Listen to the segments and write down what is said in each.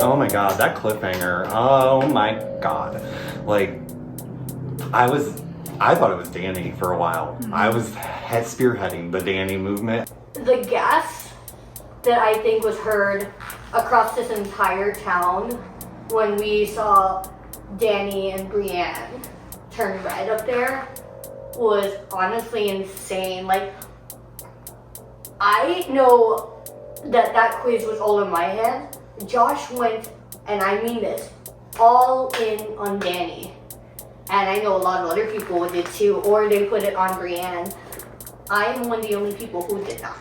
Oh my god, that cliffhanger. Oh my god. Like, I thought it was Danny for a while. I was spearheading the Danny movement. The gas that I think was heard across this entire town when we saw Danny and Brienne turn red up there was honestly insane. Like, I know that quiz was all in my head. Josh went, and I mean this, all in on Danny. And I know a lot of other people did too, or they put it on Brienne. I am one of the only people who did not.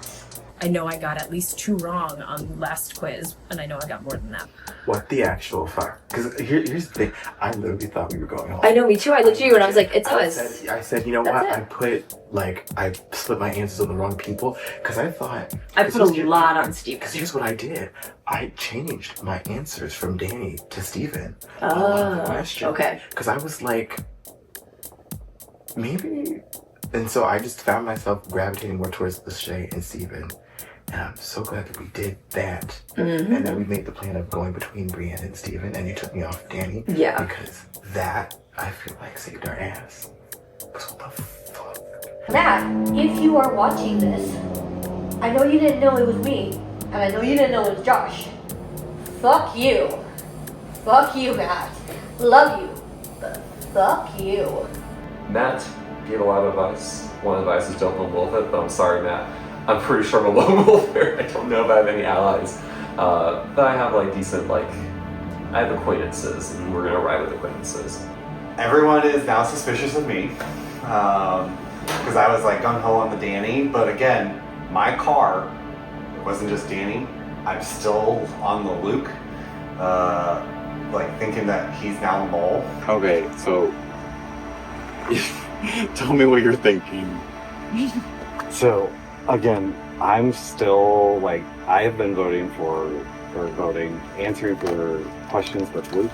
I know I got at least 2 wrong on the last quiz, and I know I got more than that. What the actual fuck? Because here's the thing. I literally thought we were going home. I know, me too. I looked at you and I was like, it's us. I said, you know what? I split my answers on the wrong people because I thought... I put a lot on Steven. Because here's what I did. I changed my answers from Danny to Steven. Question. Okay. Because I was like, maybe... And so I just found myself gravitating more towards Lachey and Steven. And I'm so glad that we did that. And then we made the plan of going between Brienne and Steven, and you took me off Danny. Yeah. Because that, I feel like, saved our ass. Because what the fuck? Matt, if you are watching this, I know you didn't know it was me, and I know you didn't know it was Josh. Fuck you. Fuck you, Matt. Love you, but fuck you. Matt gave a lot of advice. One advice is don't lone wolf it, but I'm sorry, Matt. I'm pretty sure I'm a lone wolf here. I don't know if I have any allies. But I have like decent, I have acquaintances, and we're gonna ride with acquaintances. Everyone is now suspicious of me. Because I was like gung-ho on the Danny, but again, my car, it wasn't just Danny. I'm still on the Luke, thinking that he's now the mole. Okay, so tell me what you're thinking. So, again, I'm still, I have been answering for questions with Luke,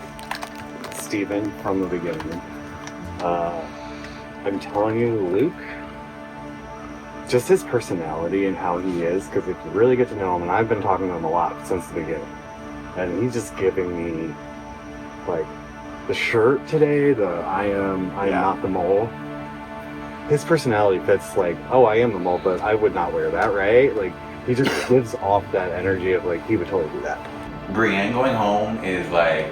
Steven from the beginning. I'm telling you, Luke, just his personality and how he is, because if you really get to know him, and I've been talking to him a lot since the beginning, and he's just giving me, the shirt today, I am not the mole. His personality fits oh, I am the mole, but I would not wear that, right? He just gives off that energy of he would totally do that. Brienne going home is like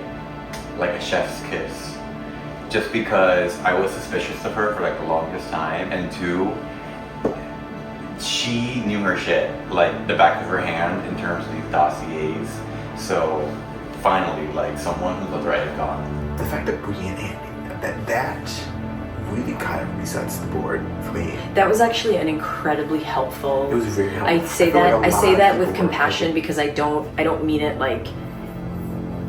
a chef's kiss. Just because I was suspicious of her for the longest time, and 2, she knew her shit, the back of her hand in terms of these dossiers. So finally, someone who the threat is gone. The fact that Brienne and that really kind of resets the board for me. That was actually an incredibly helpful. It was very helpful. I say that with compassion because I don't mean it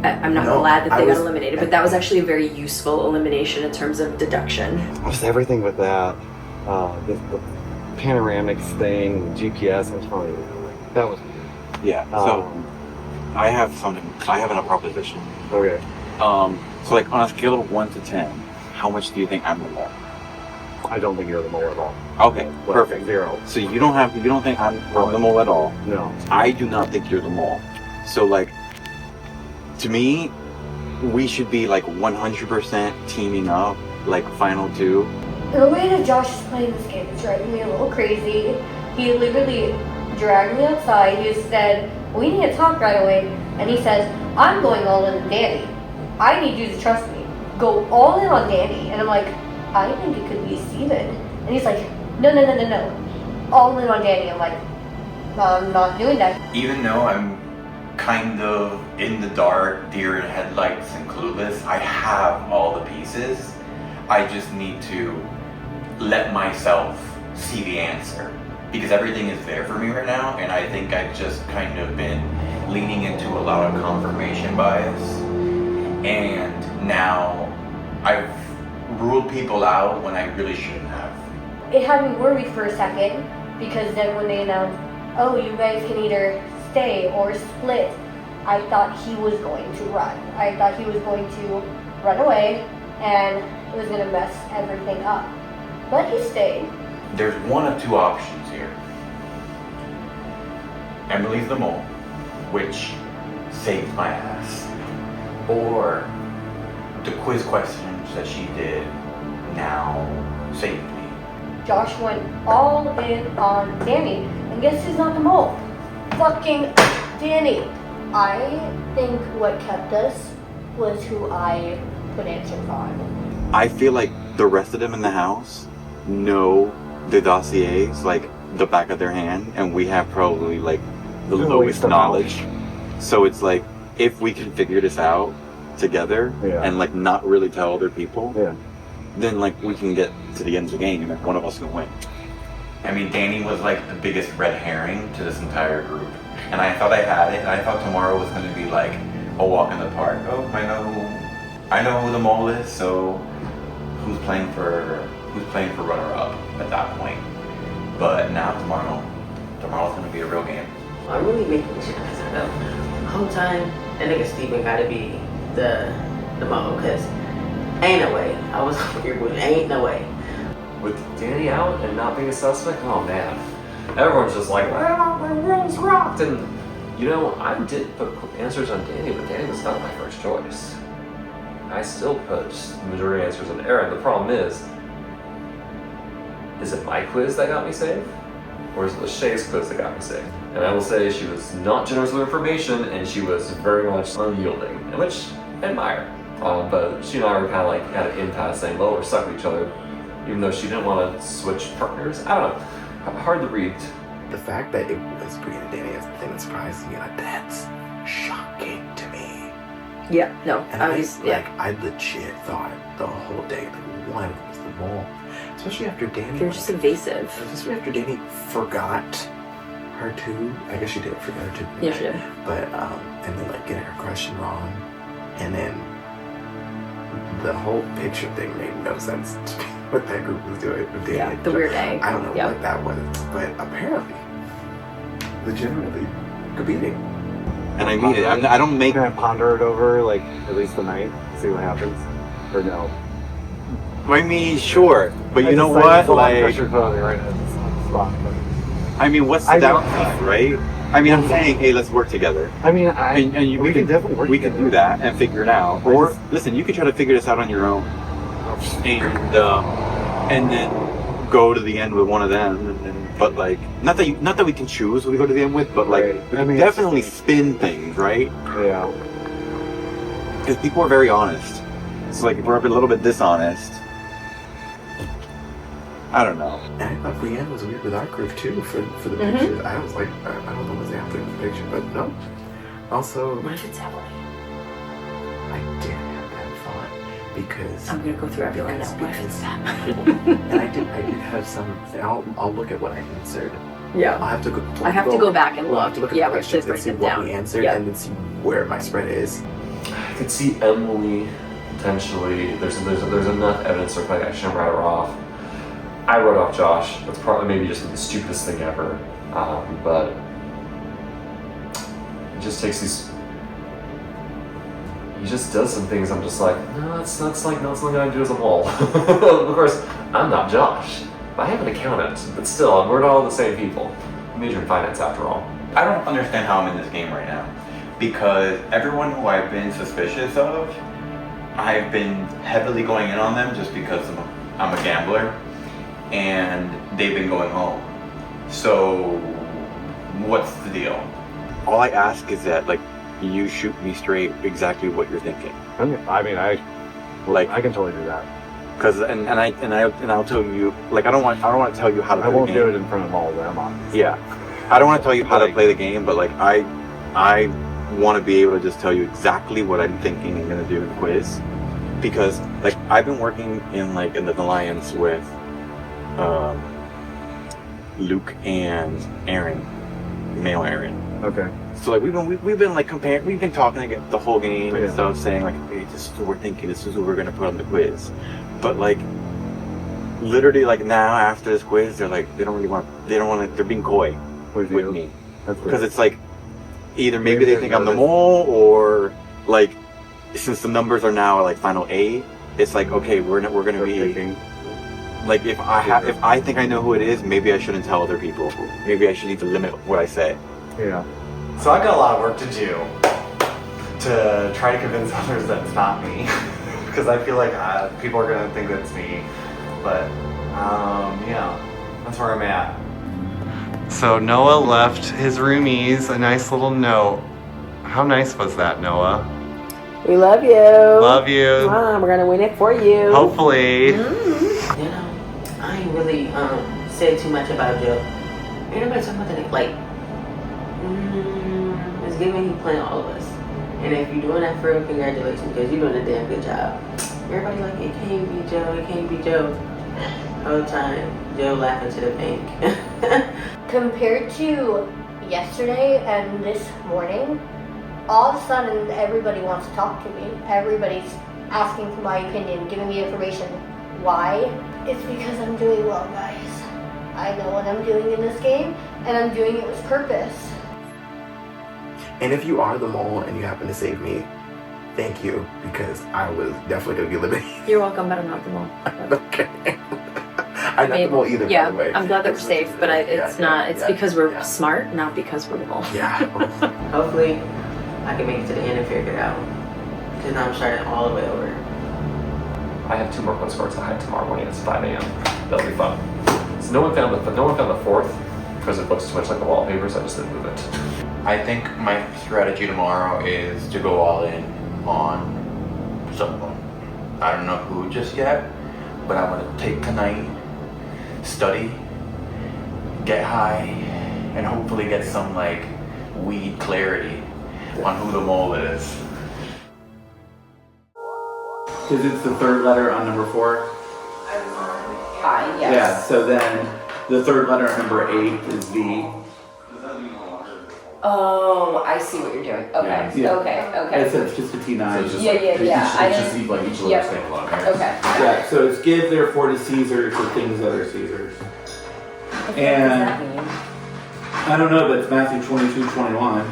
I'm not glad that they got eliminated, but that was actually a very useful elimination in terms of deduction. Just everything with that, the panoramics thing, GPS, I'm telling you, that was... Yeah, so I have a proposition. Okay. So on a scale of 1 to 10, how much do you think I'm the mole? I don't think you're the mole at all. Okay, perfect. 0. So you don't think I'm the mole at all? No. I do not think you're the mole. So to me, we should be 100% teaming up, final 2. The way that Josh is playing this game is driving me a little crazy. He literally dragged me outside. He said, we need to talk right away. And he says, I'm going all in on Danny. I need you to trust me. Go all in on Danny. And I'm like, I think it could be Steven. And he's like, no. All in on Danny. I'm like, I'm not doing that. Even though I'm kind of in the dark, deer in headlights and clueless, I have all the pieces. I just need to let myself see the answer. Because everything is there for me right now, and I think I've just kind of been leaning into a lot of confirmation bias. And now I've ruled people out when I really shouldn't have. It had me worried for a second, because then when they announced, oh, you guys can either stay or split, I thought he was going to run. I thought he was going to run away, and it was going to mess everything up. But he stayed. There's one of 2 options here. Emily's the mole, which saved my ass. or the quiz questions that she did now saved me? Josh went all in on Danny, and guess who's not the mole? Fucking Danny. I think what kept us was who I put answers on. I feel like the rest of them in the house know the dossiers like the back of their hand, and we have probably like the lowest knowledge. So it's like, if we can figure this out together and like not really tell other people, then like we can get to the end of the game and one of us can win. I mean, Danny was like the biggest red herring to this entire group. And I thought I had it, and I thought tomorrow was going to be like a walk in the park. Oh, I know who the mole is, so who's playing for runner-up at that point. But now tomorrow's going to be a real game. I'm really making sure because I know the whole time that nigga Steven got to be the mole, because ain't no way. I was here with ain't no way. With Danny out and not being a suspect, oh man. Everyone's just like, well, my world's rocked. And, you know, I did put answers on Danny, but Danny was not my first choice. I still put the majority of answers on Aaron. The problem is it my quiz that got me saved? Or is it Lachey's quiz that got me saved? And I will say she was not generous with information, and she was very much unyielding, which I admire. But she and I were kind of like at an impasse saying, well, we're stuck with each other, even though she didn't want to switch partners. I don't know. Hard to read. The fact that it was Brian and Danny is the thing that surprised me. Like, that's shocking to me. Yeah, no. And I legit thought the whole day that one was the mole. Especially after Danny. They're just evasive. Especially after Danny forgot her too. I guess she did forget her too. Yeah, she did. But and then like getting her question wrong, and then the whole picture thing made no sense to me. What that group was doing with Danny. Yeah, the weird egg. I don't know what that was, but apparently, legitimately competing. And I mean it. I don't make. Can I ponder it over like at least the night, see what happens, or no? I mean, sure, but you know what? Like, pressure put on me right at this spot. I mean, what's the downside, right? I mean, I'm saying, hey, let's work together. I mean, we can definitely work. We can do that and figure it out. Or listen, you can try to figure this out on your own, and then go to the end with one of them. But like, not that we can choose who we go to the end with, but like, we can definitely spin things, right? Yeah. Because people are very honest. So like, if we're a little bit dishonest, I don't know. And I thought Brienne was weird with our group too for the pictures. I was like, I don't know what's happening with the picture, but no. Also, What if it's Emily? I did have that thought because I'm gonna go through everyone now. What if it's them? and I did have some. I'll look at what I answered. Yeah. I'll have to go. I have to go back and We'll look. have to look at Yeah, the we should questions and break see them what down. we answered Yeah. and then see where my spread is. I could see Emily potentially. There's enough evidence to like I shouldn't write her off. I wrote off Josh. That's probably maybe just the stupidest thing ever. But he just takes these. He just does some things. I'm just like, no, that's not something I do as a mole. Of course, I'm not Josh. I have an accountant, but still, we're not all the same people. I major in finance after all. I don't understand how I'm in this game right now. Because everyone who I've been suspicious of, I've been heavily going in on them just because I'm a gambler. And they've been going home. So, what's the deal? All I ask is that like you shoot me straight exactly what you're thinking. I mean, I can totally do that. Because and I'll tell you, like I don't want to tell you how to play I won't the game. do it in front of all of them, obviously. Yeah, I don't want to tell you how to play the game, but like I want to be able to just tell you exactly what I'm thinking and gonna do in the quiz, because like I've been working in the alliance with Luke and Aaron, male Aaron. Okay. So like we've been like comparing, we've been talking the whole game and stuff, saying like, hey, this is what we're thinking, this is what we're gonna put on the quiz. But like, literally like now after this quiz, they're like they don't want to, they're being coy with me, because it's like either maybe they think I'm the mole, or like since the numbers are now like final 8, it's like okay, we're gonna be thinking. Like if I think I know who it is, maybe I shouldn't tell other people. Maybe I should need to limit what I say. Yeah. So I got a lot of work to do. to try to convince others that it's not me. Because I feel like people are going to think it's me. But, yeah, that's where I'm at. So Noah left his roomies a nice little note. How nice was that, Noah? We love you. Love you. Mom, we're gonna win it for you. Hopefully. You know, I ain't really said too much about Joe. Ain't nobody talking about that. Like, it's giving he playing all of us. And if you're doing that for real, congratulations, because you're doing a damn good job. Everybody like, it can't be Joe, it can't be Joe. Whole time, Joe laughing to the bank. Compared to yesterday and this morning, all of a sudden everybody wants to talk to me. Everybody's asking for my opinion, giving me information. Why? It's because I'm doing well, guys. I know what I'm doing in this game, and I'm doing it with purpose. And if you are the mole and you happen to save me, thank you, because I was definitely going to be eliminated. You're welcome, but I'm not the mole. Okay. I'm not the mole either, yeah, by the way. I'm glad that we're safe, but it's because we're yeah. smart, not because we're the mole. Yeah. Hopefully, I can make it to the end and figure it out. Because now I'm starting all the way over. I have 2 more postcards to hide tomorrow morning. It's 5 a.m. That'll be fun. So no one found the 4th because it looks too much like the wallpaper, so I just didn't move it. I think my strategy tomorrow is to go all in on someone. I don't know who just yet, but I want to take tonight, study, get high, and hopefully get some like weed clarity on who the mole is. Because it's the 3rd letter on number 4? Hi, yes. Yeah, so then the 3rd letter on number 8 is V. Oh, I see what you're doing. Okay, Yeah. okay. It's just a T9. Yeah. It's just each letter stand alone, right? Okay. Yeah, so it's give therefore to Caesar the things that are Caesar's. What And does that mean? I don't know, but it's Matthew 22:21.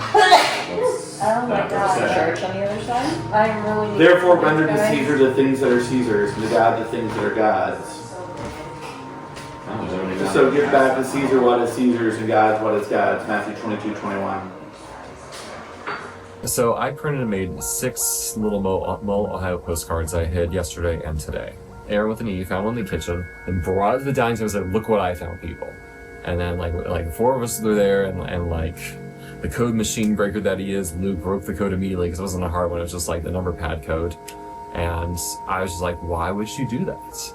Oh my God. Church on the other side? I'm really. Therefore render to Caesar the things that are Caesar's, and to God the things that are God's. So give back to Caesar what is Caesar's and God what is God's. Matthew 22:21. So I printed and made 6 little Mo Ohio postcards I hid yesterday and today. Aaron with an E found one in the kitchen and brought it to the dining table and said, "Look what I found, people." And then like 4 of us were there, and like the code machine breaker that he is, Luke broke the code immediately because it wasn't a hard one. It was just like the number pad code. And I was just like, why would she do that?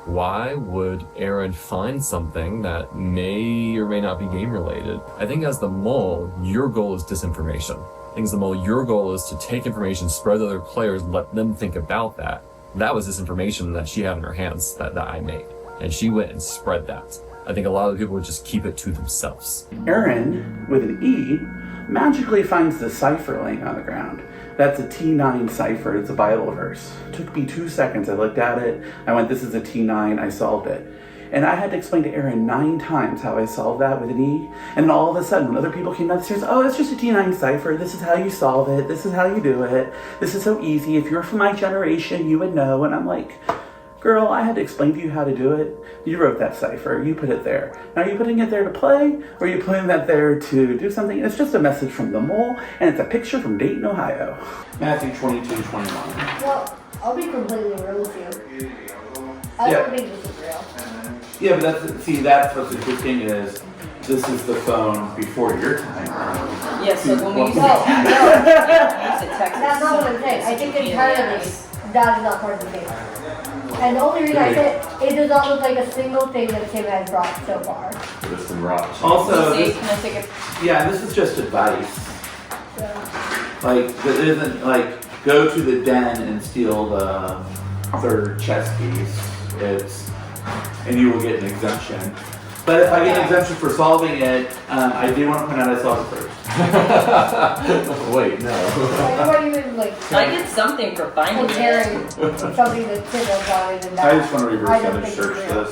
Why would Aaron find something that may or may not be game related? I think as the mole, your goal is disinformation. I think as the mole, your goal is to take information, spread to other players, let them think about that. That was disinformation that she had in her hands that I made. And she went and spread that. I think a lot of people would just keep it to themselves. Aaron, with an E, magically finds the cipher laying on the ground. That's a T9 cipher. It's a Bible verse. It took me 2 seconds. I looked at it. I went, this is a T9. I solved it. And I had to explain to Aaron 9 times how I solved that with an E. And then all of a sudden, when other people came down the stairs, oh, it's just a T9 cipher. This is how you solve it. This is how you do it. This is so easy. If you're from my generation, you would know. And I'm like, girl, I had to explain to you how to do it. You wrote that cipher. You put it there. Now, are you putting it there to play? Or are you putting that there to do something? It's just a message from the mole, and it's a picture from Dayton, Ohio. Matthew 22:21. Well, I'll be completely real with you. I don't think this is real. Yeah, but that's what's interesting is this is the phone before your time. Yeah, so when we used to No, text, that's not what I'm saying. I think entirely that is not part of the game. And the only reason I said it does not look like a single thing that Tim has brought so far. Also, can I take it? yeah, this is just advice. Yeah. Like, it isn't like go to the den and steal the 3rd chess piece. And you will get an exemption. But if I get an exemption for solving it, I do want to point out I solved it first. Wait, no. Like, what do you mean, like? I get something for finding comparing something that Tim has brought in that. I just want to reverse image search this.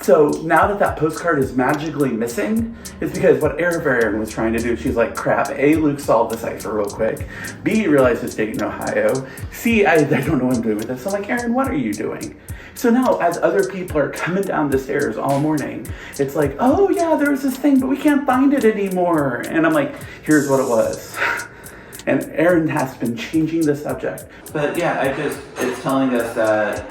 So now that postcard is magically missing, it's because what Aaron was trying to do, she's like, crap, A, Luke solved the cipher real quick. B, realized it's Dayton, Ohio. C, I don't know what I'm doing with this. So I'm like, Aaron, what are you doing? So now, as other people are coming down the stairs all morning, it's like, oh yeah, there was this thing, but we can't find it anymore. And I'm like, here's what it was. And Aaron has been changing the subject. But yeah, it's telling us that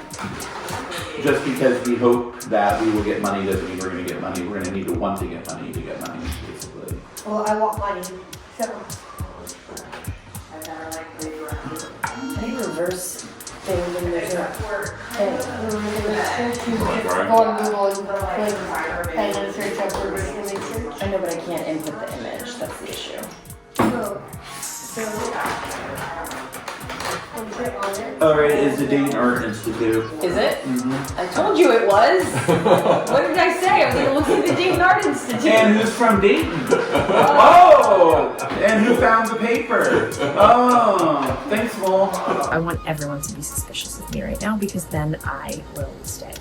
just because we hope that we will get money doesn't mean we're going to get money. We're going to need to want to get money, basically. Well, I want money. So. Any reverse thing when there's a thing? Go on Google and click and then search up reverse image search. I know, but I can't input the image. That's the issue. Alright, it's the Dayton Art Institute. Is it? Mm-hmm. I told you it was. What did I say? I was going to look at the Dayton Art Institute. And who's from Dayton? Oh! And who found the paper? Oh, thanks, Mo. I want everyone to be suspicious of me right now because then I will stay.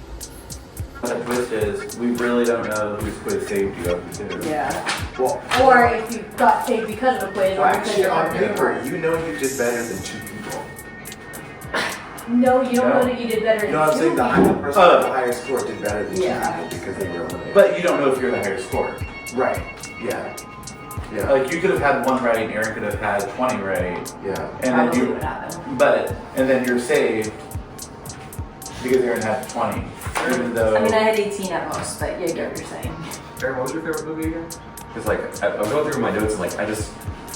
The twist is, we really don't know whose quiz saved you up to. Yeah. Well, Or if you got saved because of the quiz. well, or because actually, you're on not paper, doing you know you did better than 2 people. it. No, you don't know that you did better You know what I'm saying? The than 2 person with the higher score did better than 2 Yeah. people because they were eliminated. But you don't know if you're the higher score. Right. Yeah. Yeah. Like, you could have had 1 right, Aaron could have had 20 right. Yeah. And then Probably you, would happen. and then you're saved because Aaron had 20. Even though. I mean, I had 18 at most, but yeah, I get what you're saying. Aaron, what was your favorite movie again? Because like I was going through my notes and like I just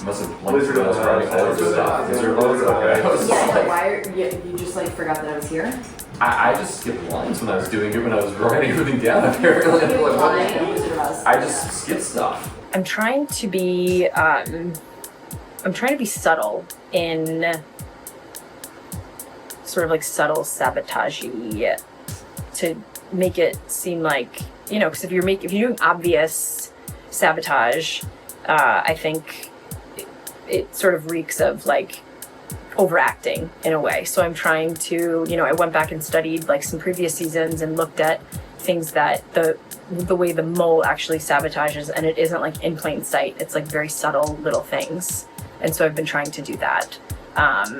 must have like Wizard of I was writing all Oz. this stuff. Wizard of Oz. Okay. I was Yeah, just no, like, why are you just like forgot that I was here? I just skipped lines when I was doing it when I was writing everything down. Apparently, You were Like, lying on Wizard of Oz. I just skipped stuff. I'm trying to be subtle in sort of like subtle sabotagey to make it seem like, you know, because if you're doing obvious sabotage, I think it sort of reeks of like overacting in a way. So I'm trying to, you know, I went back and studied like some previous seasons and looked at things that the way the mole actually sabotages, and it isn't like in plain sight. It's like very subtle little things. And so I've been trying to do that.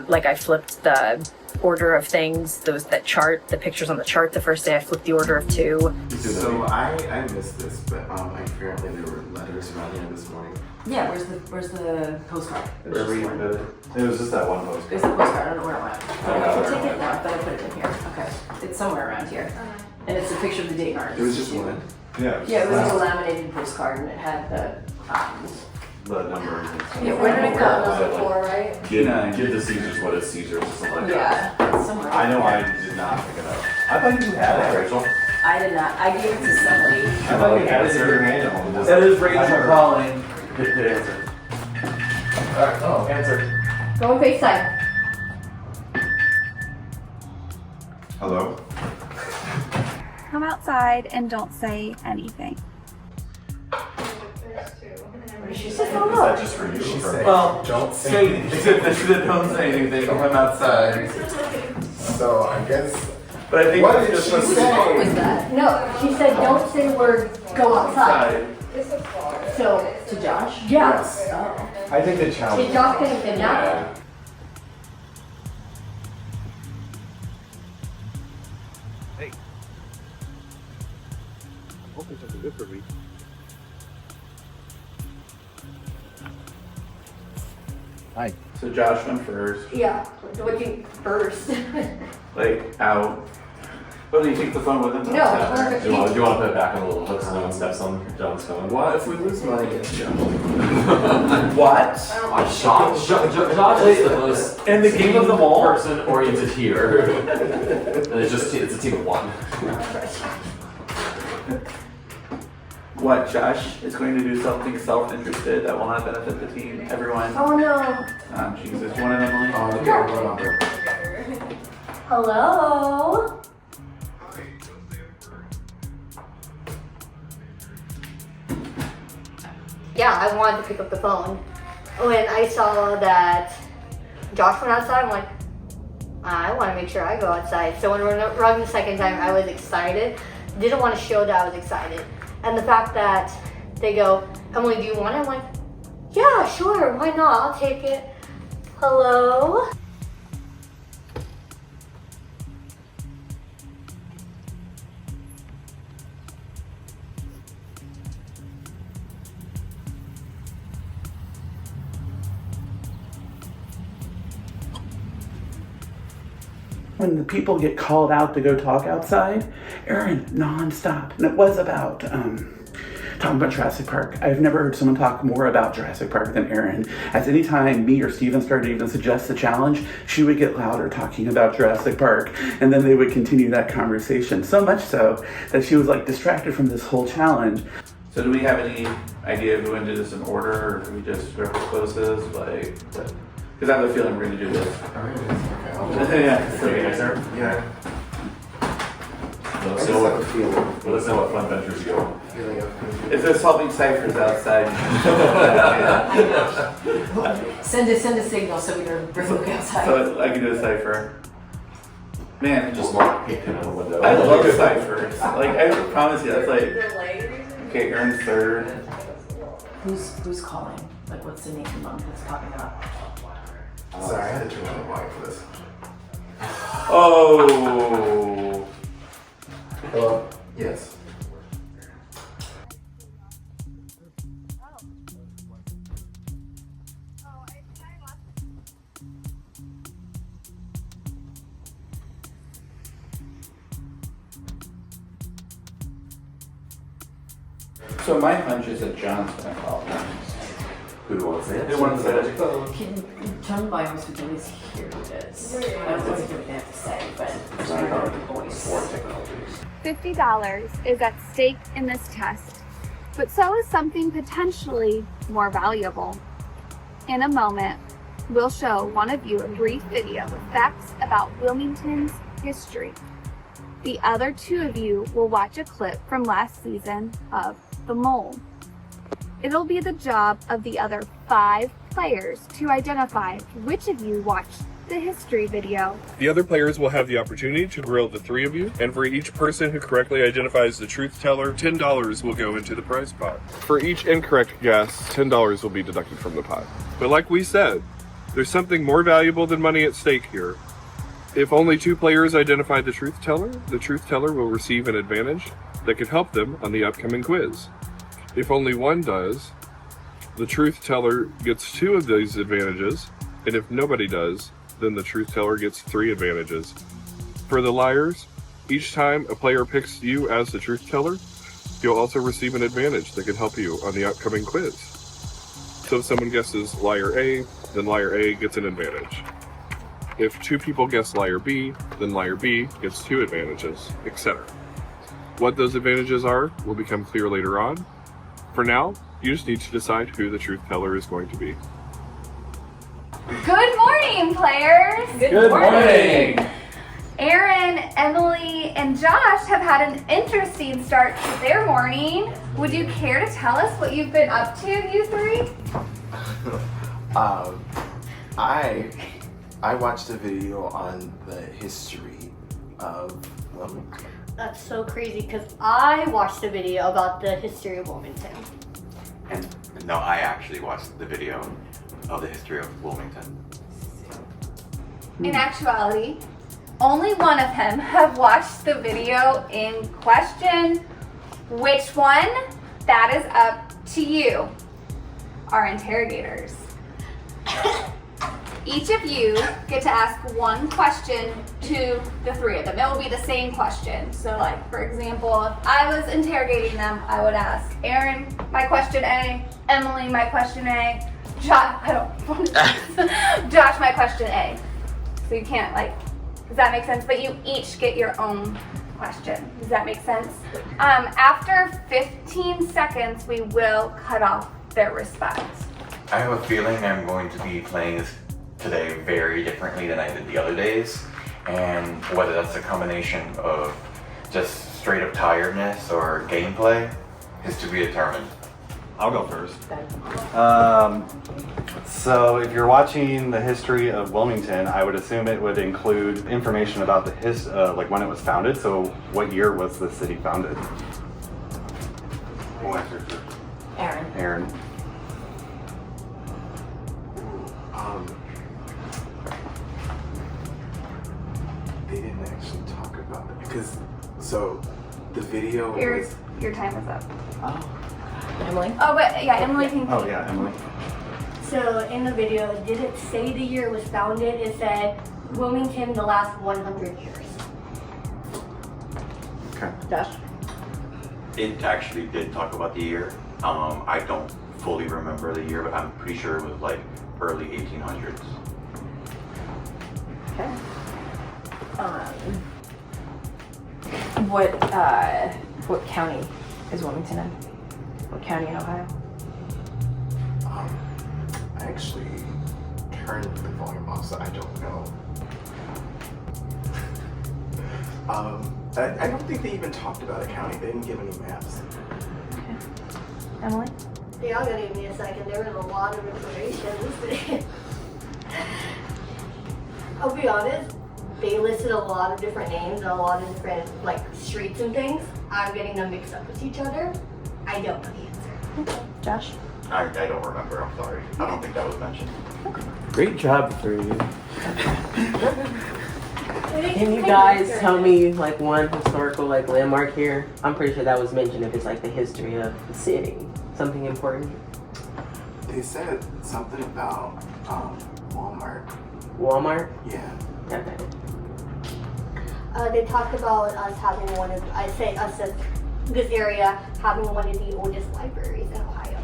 Like I flipped the order of things, the pictures on the chart the first day. I flipped the order of 2. So I missed this, but apparently there were letters around here this morning. Yeah, where's the postcard? It was just that one post. There's the postcard. I don't know where it went. Oh, I take it now. I thought I put it in here. Okay, it's somewhere around here, and it's a picture of the Dayton Art It was just Institute. one. Yeah, it was a laminated postcard, and it had The numbers and stuff. Yeah, where did it go? Like, 4, right? give the Caesars what is Caesars or something like that. Yeah, somewhere. I know I did not pick it up. I thought you had it, Rachel. I did not. I gave it to somebody. I thought you had it in your hand. That is Rachel calling. Good answer. Alright, oh, answer. Go on FaceTime. Hello? Come outside and don't say anything. She said, Is that just for you? She or- said, Well, don't say anything. don't say anything. I'm outside. So I guess. But I think What it's did just she supposed to say? What was that? No, she said don't say the word go outside. So, To Josh? yeah. Yes. Oh. I think the challenge. Did Josh get anything now? Hoping something good for me. Hi. So Josh went first. Yeah. What do you first? Like, out. Oh, do you take the phone with him? No. Do you want to put it back on a little hook so no one steps on John's phone? What if we lose money against Joe? What? Josh is the most In the game of them all? person oriented here. And it's a team of 1. What, Josh is going to do something self-interested that will not benefit the team. Everyone. Oh no. Jesus. You want it, Emily? Oh, okay, hold on. Hello. Yeah, I wanted to pick up the phone. When I saw that Josh went outside, I'm like, I want to make sure I go outside. So when we rung the second time, I was excited. Didn't want to show that I was excited. And the fact that they go, Emily, do you want it? I'm like, yeah, sure, why not? I'll take it. Hello? When the people get called out to go talk outside, Aaron, nonstop. And it was about talking about Jurassic Park. I've never heard someone talk more about Jurassic Park than Erin. As any time me or Steven started to even suggest the challenge, she would get louder talking about Jurassic Park, and then they would continue that conversation. So much so that she was like distracted from this whole challenge. So do we have any idea if we want to do this in order, or do we just whoever closes, like, because I have a feeling we're going to do this. Yeah. Let us know what fun ventures you go. If there's solving ciphers outside. Send a signal so we can bring Luke outside. So I can do a cipher. Man, Just lock it in the window. I love ciphers. Like, I promise you, that's like, okay, Aaron's third. Who's calling? Like, what's the name of the monk that's popping up? Sorry, I had to turn on the mic for this. Oh. Hello? Yes. So my hunch is that John's gonna call. Who wants it? Who wants it? Can John Byers would always hear who it is. I don't know what they have to say, but it's not about the voice. $50 is at stake in this test, but so is something potentially more valuable. In a moment, we'll show one of you a brief video with facts about Wilmington's history. The other two of you will watch a clip from last season of The Mole. It'll be the job of the other 5 players to identify which of you watched the history video. The other players will have the opportunity to grill the 3 of you, and for each person who correctly identifies the truth teller, $10 will go into the prize pot. For each incorrect guess, $10 will be deducted from the pot. But like we said, there's something more valuable than money at stake here. If only 2 players identify the truth teller will receive an advantage that could help them on the upcoming quiz. If only 1 does, the truth teller gets 2 of these advantages, and if nobody does, then the truth teller gets 3 advantages. For the liars, each time a player picks you as the truth teller, you'll also receive an advantage that can help you on the upcoming quiz. So if someone guesses liar A, then liar A gets an advantage. If 2 people guess liar B, then liar B gets 2 advantages, etc. What those advantages are will become clear later on. For now, you just need to decide who the truth teller is going to be. Good morning, players! Good morning! Aaron, Emily, and Josh have had an interesting start to their morning. Would you care to tell us what you've been up to, you 3? I watched a video on the history of Wilmington. That's so crazy because I watched a video about the history of Wilmington. And no, I actually watched the video of the history of Wilmington. In actuality, only one of them have watched the video in question. Which one? That is up to you, our interrogators. Each of you get to ask one question to the 3 of them. It will be the same question. So like, for example, if I was interrogating them, I would ask Aaron my question A, Emily my question A, Josh my question A. So you can't does that make sense? But you each get your own question. Does that make sense? After 15 seconds, we will cut off their response. I have a feeling I'm going to be playing this today very differently than I did the other days, and whether that's a combination of just straight up tiredness or gameplay is to be determined. I'll go first. So if you're watching the history of Wilmington, I would assume it would include information about the like when it was founded. So what year was the city founded? Aaron. They didn't actually talk about it because the video was... Your time is up. Emily? Oh, but yeah, Emily can. Emily. So in the video, it didn't say the year it was founded. It said Wilmington the last 100 years. Okay. Josh? It actually did talk about the year. I don't fully remember the year, but I'm pretty sure it was like early 1800s. Okay. What county is Wilmington in? What county in Ohio? I actually turned the volume off, so I don't know. I don't think they even talked about a county. They didn't give any maps. Emily? Y'all gotta give me a second. There was a lot of information. I'll be honest, they listed a lot of different names and a lot of different like streets and things. I'm getting them mixed up with each other. I don't know the answer. Okay. Josh? I don't remember, I'm sorry. I don't think that was mentioned. Great job, three. Can you guys tell me like one historical like landmark here? I'm pretty sure that was mentioned if it's like the history of the city. Something important. They said something about Walmart. Walmart? Yeah. Okay. They talked about us having one of, I say us as this area having one of the oldest libraries in Ohio.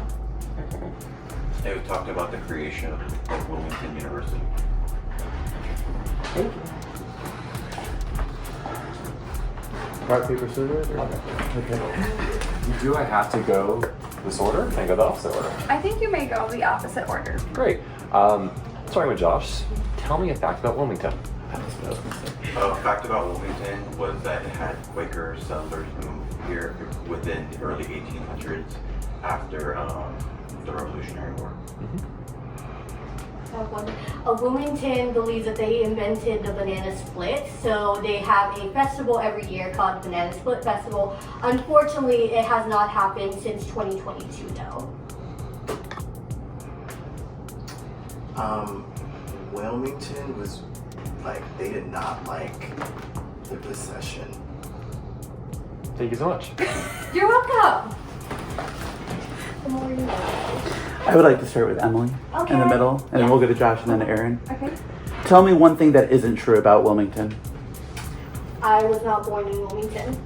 It talked about the creation of Wilmington University. Thank you. Rock, paper, scissors? Okay. Do I have to go this order? Can I go the opposite order? I think you may go the opposite order. Great. Starting with Josh, tell me a fact about Wilmington. A fact about Wilmington was that it had Quaker settlers move here within the early 1800s after the Revolutionary War. Wilmington believes that they invented the banana split, so they have a festival every year called Banana Split Festival. Unfortunately, it has not happened since 2022 though. Wilmington was like, they did not like the procession. Thank you so much. You're welcome. I would like to start with Emily in the middle, and then we'll go to Josh and then to Aaron. Okay. Tell me one thing that isn't true about Wilmington. I was not born in Wilmington.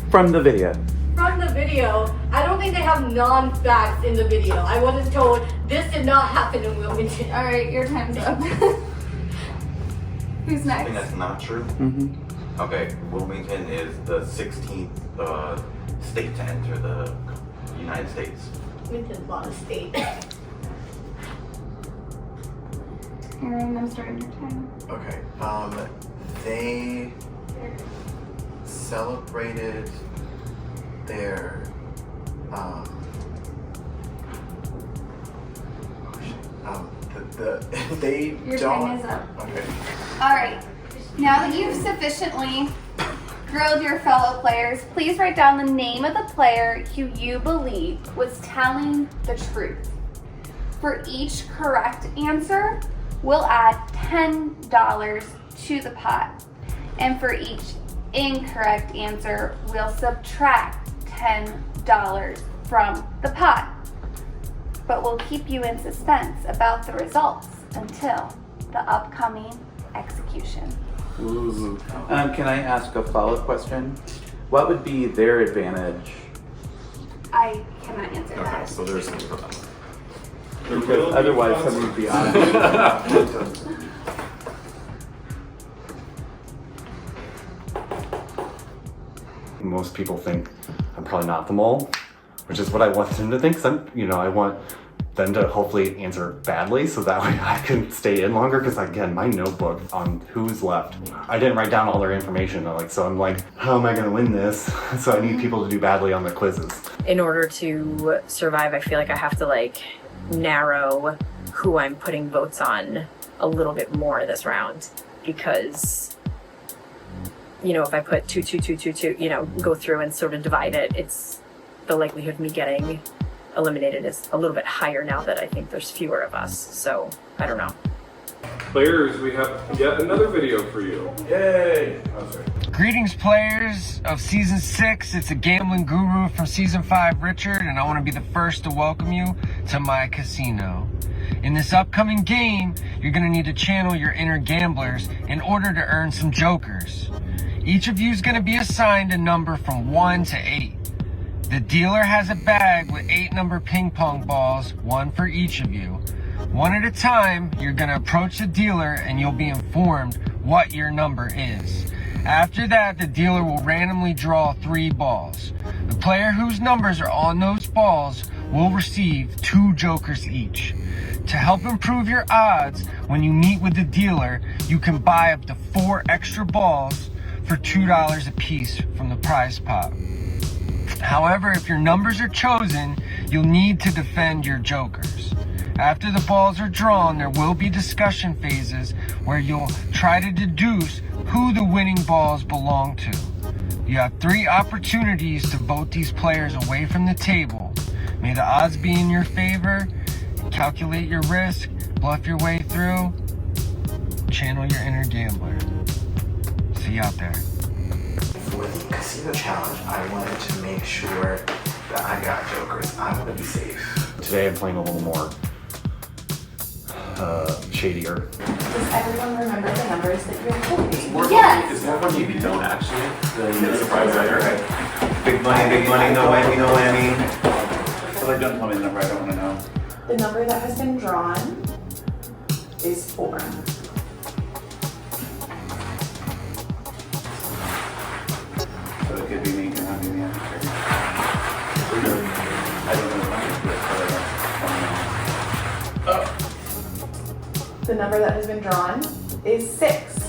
From the video. From the video, I don't think they have non-facts in the video. I wasn't told this did not happen in Wilmington. All right, your time's up. Who's next? Something that's not true? Mm-hmm. Okay, Wilmington is the 16th state to enter the United States. Wilmington's not a state. Aaron, I'm starting your time. Okay. They celebrated their they Your don't. time is up. Okay. All right. Now that you've sufficiently grilled your fellow players, please write down the name of the player who you believe was telling the truth. For each correct answer, we'll add $10 to the pot. And for each incorrect answer, we'll subtract $10 from the pot. But we'll keep you in suspense about the results until the upcoming execution. Ooh. Can I ask a follow-up question? What would be their advantage? I cannot answer Okay, that. so there's something for them. Because otherwise somebody would be honest. Most people think I'm probably not the mole, which is what I want them to think. I want them to hopefully answer badly so that way I can stay in longer. Because again, my notebook on who's left, I didn't write down all their information. So I'm like, how am I going to win this? So I need people to do badly on the quizzes. In order to survive, I feel like I have to narrow who I'm putting votes on a little bit more this round, because if I put 2, 2, 2, 2, 2, go through and sort of divide it, it's the likelihood of me getting eliminated is a little bit higher now that I think there's fewer of us. So I don't know. Players, we have yet another video for you. Yay! Greetings, players of Season 6. It's a gambling guru from Season 5, Richard, and I want to be the first to welcome you to my casino. In this upcoming game, you're going to need to channel your inner gamblers in order to earn some jokers. Each of you is going to be assigned a number from 1 to 8. The dealer has a bag with 8 number ping pong balls, 1 for each of you. One at a time, you're going to approach the dealer and you'll be informed what your number is. After that, the dealer will randomly draw 3 balls. The player whose numbers are on those balls will receive 2 jokers each. To help improve your odds, when you meet with the dealer, you can buy up to 4 extra balls for $2 a piece from the prize pot. However, if your numbers are chosen, you'll need to defend your jokers. After the balls are drawn, there will be discussion phases where you'll try to deduce who the winning balls belong to. You have 3 opportunities to vote these players away from the table. May the odds be in your favor. Calculate your risk, bluff your way through, channel your inner gambler. See you out there. For the casino challenge, I wanted to make sure that I got jokers. I want to be safe. Today I'm playing a little more shadier. Does everyone remember the numbers that you're holding? Yes. It's more fun if you don't actually. Then you get a surprise later. Big money, no whammy, no whammy. So don't tell me the number, I don't want to know. The number that has been drawn is 4. So it could be me, can have me. I don't know the number, but I don't know. The number that has been drawn is 6.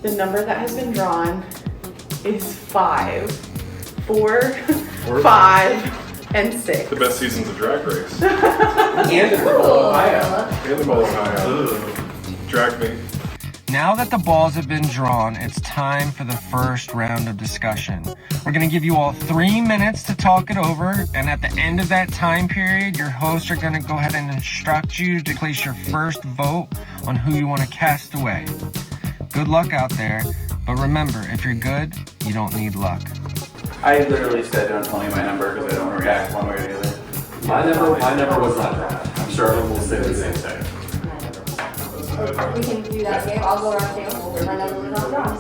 The number that has been drawn is 5. 4, 5, and 6. The best seasons of Drag Race. And the ball Ohio. And the ball Ohio. Drag me. Now that the balls have been drawn, it's time for the first round of discussion. We're going to give you all 3 minutes to talk it over, and at the end of that time period, your hosts are going to go ahead and instruct you to place your first vote on who you want to cast away. Good luck out there, but remember, if you're good, you don't need luck. I literally said don't tell me my number because I don't want to react one way or the other. My number was not drawn. I'm sure everyone will say the same thing. We can do that game. I'll go around the table. My number was not drawn.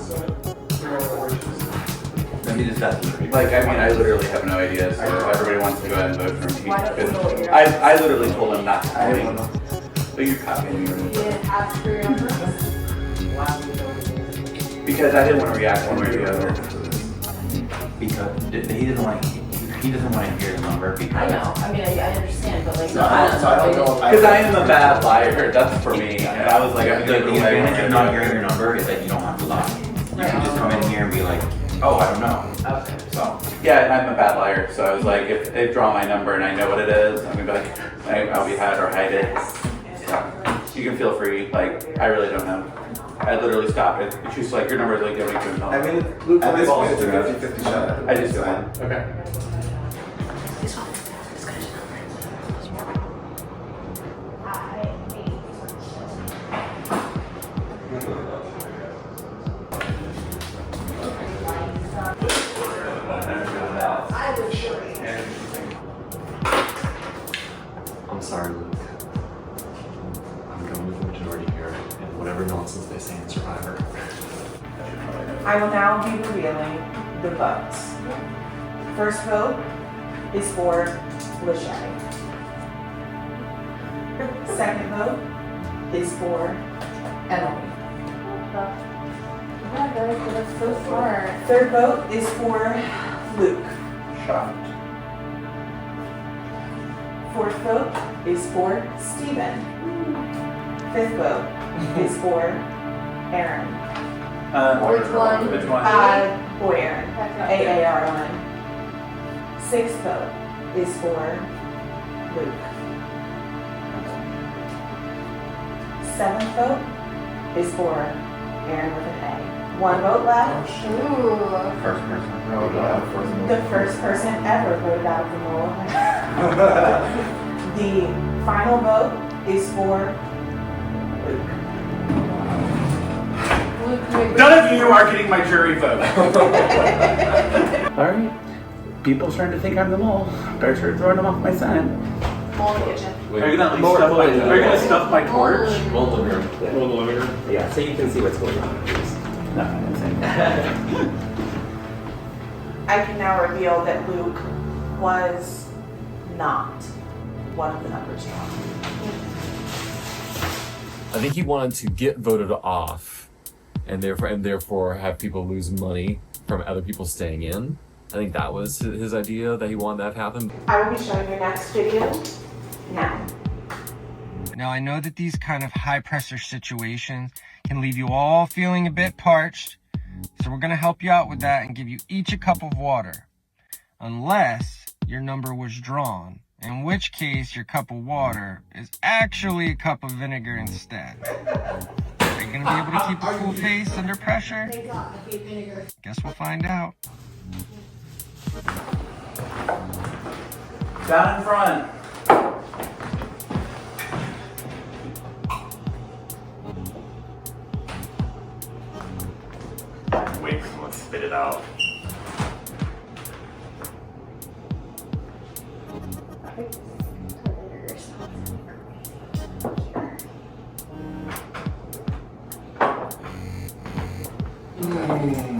Let me just ask you. Like, I mean, I literally have no idea, so if everybody wants to go ahead and vote for me. Why don't you know what you're I literally told him not to tell me. But you copied me. You didn't ask for your number? Because I didn't want to react one way or the other. Because he doesn't want to hear the number. Because I know. I mean, I understand, but like, I don't know. Because I am a bad liar. That's for me. And I was like, I'm the going to advantage of not hearing your number is that you don't have to lie. You can just come in here and be like, oh, I don't know. Okay. So, yeah, I'm a bad liar. So I was like, if they draw my number and I know what it is, I'm going to be like, I'll be hide or hide it. So you can feel free. Like, I really don't know. I literally stopped it. She's like, your number is like going to $2. I mean, at this point, it's a 50-50 shot. I just won. Okay. I'm sorry, Luke. I'm going with the majority here, and whatever nonsense they say in Survivor. I will now be revealing the votes. First vote is for Lachey. Second vote is for Emily. Yeah, guys, that's so smart. Third vote is for Luke. Shocked. Fourth vote is for Steven. Fifth vote is for Aaron. Which one? Boy Aaron. AARON. Sixth vote is for Luke. Seventh vote is for Aaron with an A. One vote left. Ooh. First person. The first person ever voted out of the mole. The final vote is for None of you are getting my jury vote. Alright. People's starting to think I'm the mole. Better start throwing them off my scent. Mole in the kitchen. Are you gonna stuff my torch? Roll the living room. Yeah, so you can see what's going on. No, I didn't say I can now reveal that Luke was not one of the numbers drawn. I think he wanted to get voted off, and therefore have people lose money from other people staying in. I think that was his idea, that he wanted that to happen. I will be showing your next video now. Now, I know that these kind of high-pressure situations can leave you all feeling a bit parched, so we're going to help you out with that and give you each a cup of water. Unless your number was drawn, in which case your cup of water is actually a cup of vinegar instead. Are you going to be able to keep a cool face under pressure? Guess we'll find out. Down in front. Wait for someone to spit it out.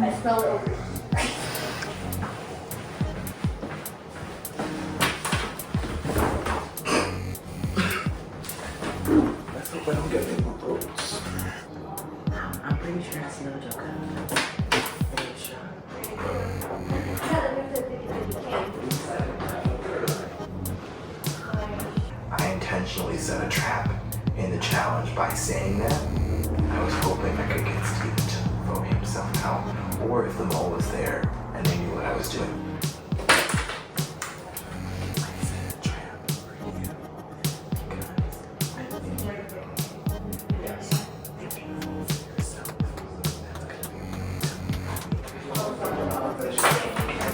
I smell it over. Let's hope I don't get any more votes. I'm pretty sure it's no joke. Pretty sure. I intentionally set a trap in the challenge by saying that. I was hoping I could get Steven to vote himself out, or if the mole was there and they knew what I was doing.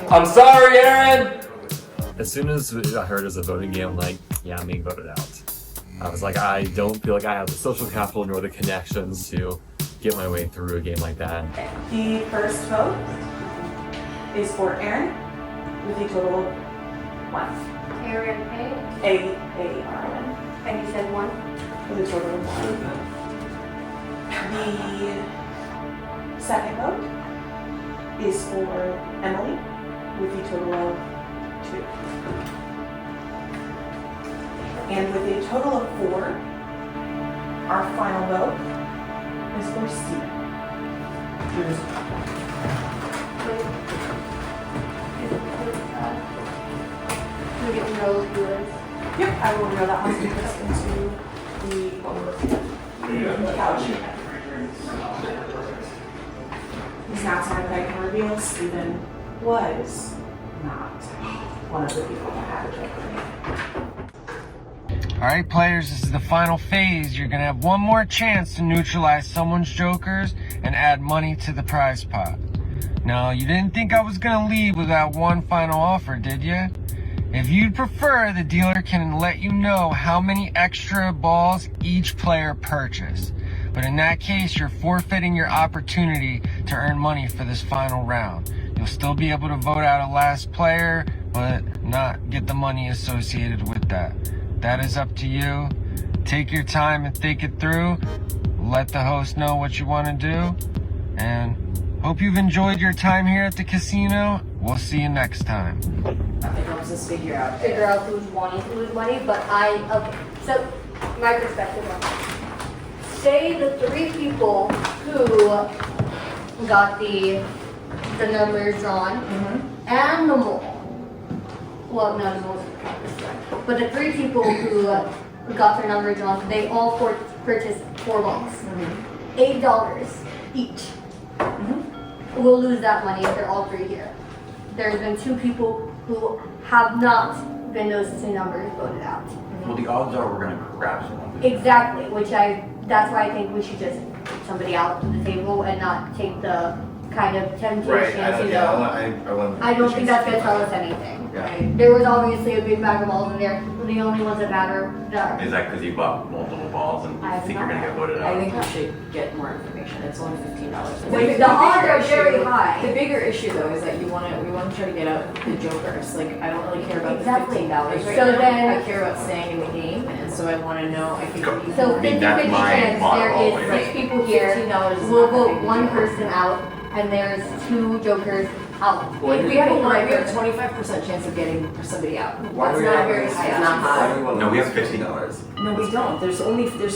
I'm sorry, Aaron! As soon as I heard it was a voting game, I'm like, yeah, I'm being voted out. I was like, I don't feel like I have the social capital nor the connections to get my way through a game like that. The first vote is for Aaron with a total of 1. Aaron A-R-N. And you said 1? With a total of 1. The second vote is for Emily with a total of 2. And with a total of 4, our final vote is for Steven. Yep, I will reveal that once we put this into the couch. It's now time that I can reveal Steven was not one of the people that had a joker. Alright players, this is the final phase. You're gonna have one more chance to neutralize someone's jokers and add money to the prize pot. No, you didn't think I was gonna leave without one final offer, did you? If you'd prefer, the dealer can let you know how many extra balls each player purchased. But in that case, you're forfeiting your opportunity to earn money for this final round. You'll still be able to vote out a last player, but not get the money associated with that. That is up to you. Take your time and think it through. Let the host know what you want to do. And hope you've enjoyed your time here at the casino. We'll see you next time. It helps us figure out who's wanting to lose money, but okay, so my perspective on it. Say the 3 people who got the numbers drawn and the mole. Well, no, the mole's this one. But the 3 people who got their numbers drawn, they all purchased 4 balls. $8 each. We'll lose that money if they're all 3 here. There's been 2 people who have not been those 2 numbers voted out. Well, the odds are we're gonna grab someone. Exactly, that's why I think we should just somebody out to the table and not take the kind of temptation Right. to I don't think that's gonna tell us anything. Right? There was obviously a big bag of balls in there, but the only ones that matter are Is that because you bought multiple balls and you think you're gonna get voted out? I think we should get more information. It's only $15. The odds are very high. The bigger issue though is that we want to try to get out the jokers. Like I don't really care about Exactly. the $15 right So now. then- I care about staying in the game, and so I want to know. I think So 50-50 chance there is 6 people here. $15 is We'll not vote gonna be 1 big. person out, and there's 2 jokers out. We have a 25% chance of getting somebody out. That's not very high. It's not high. No, we have $15. No, we don't. There's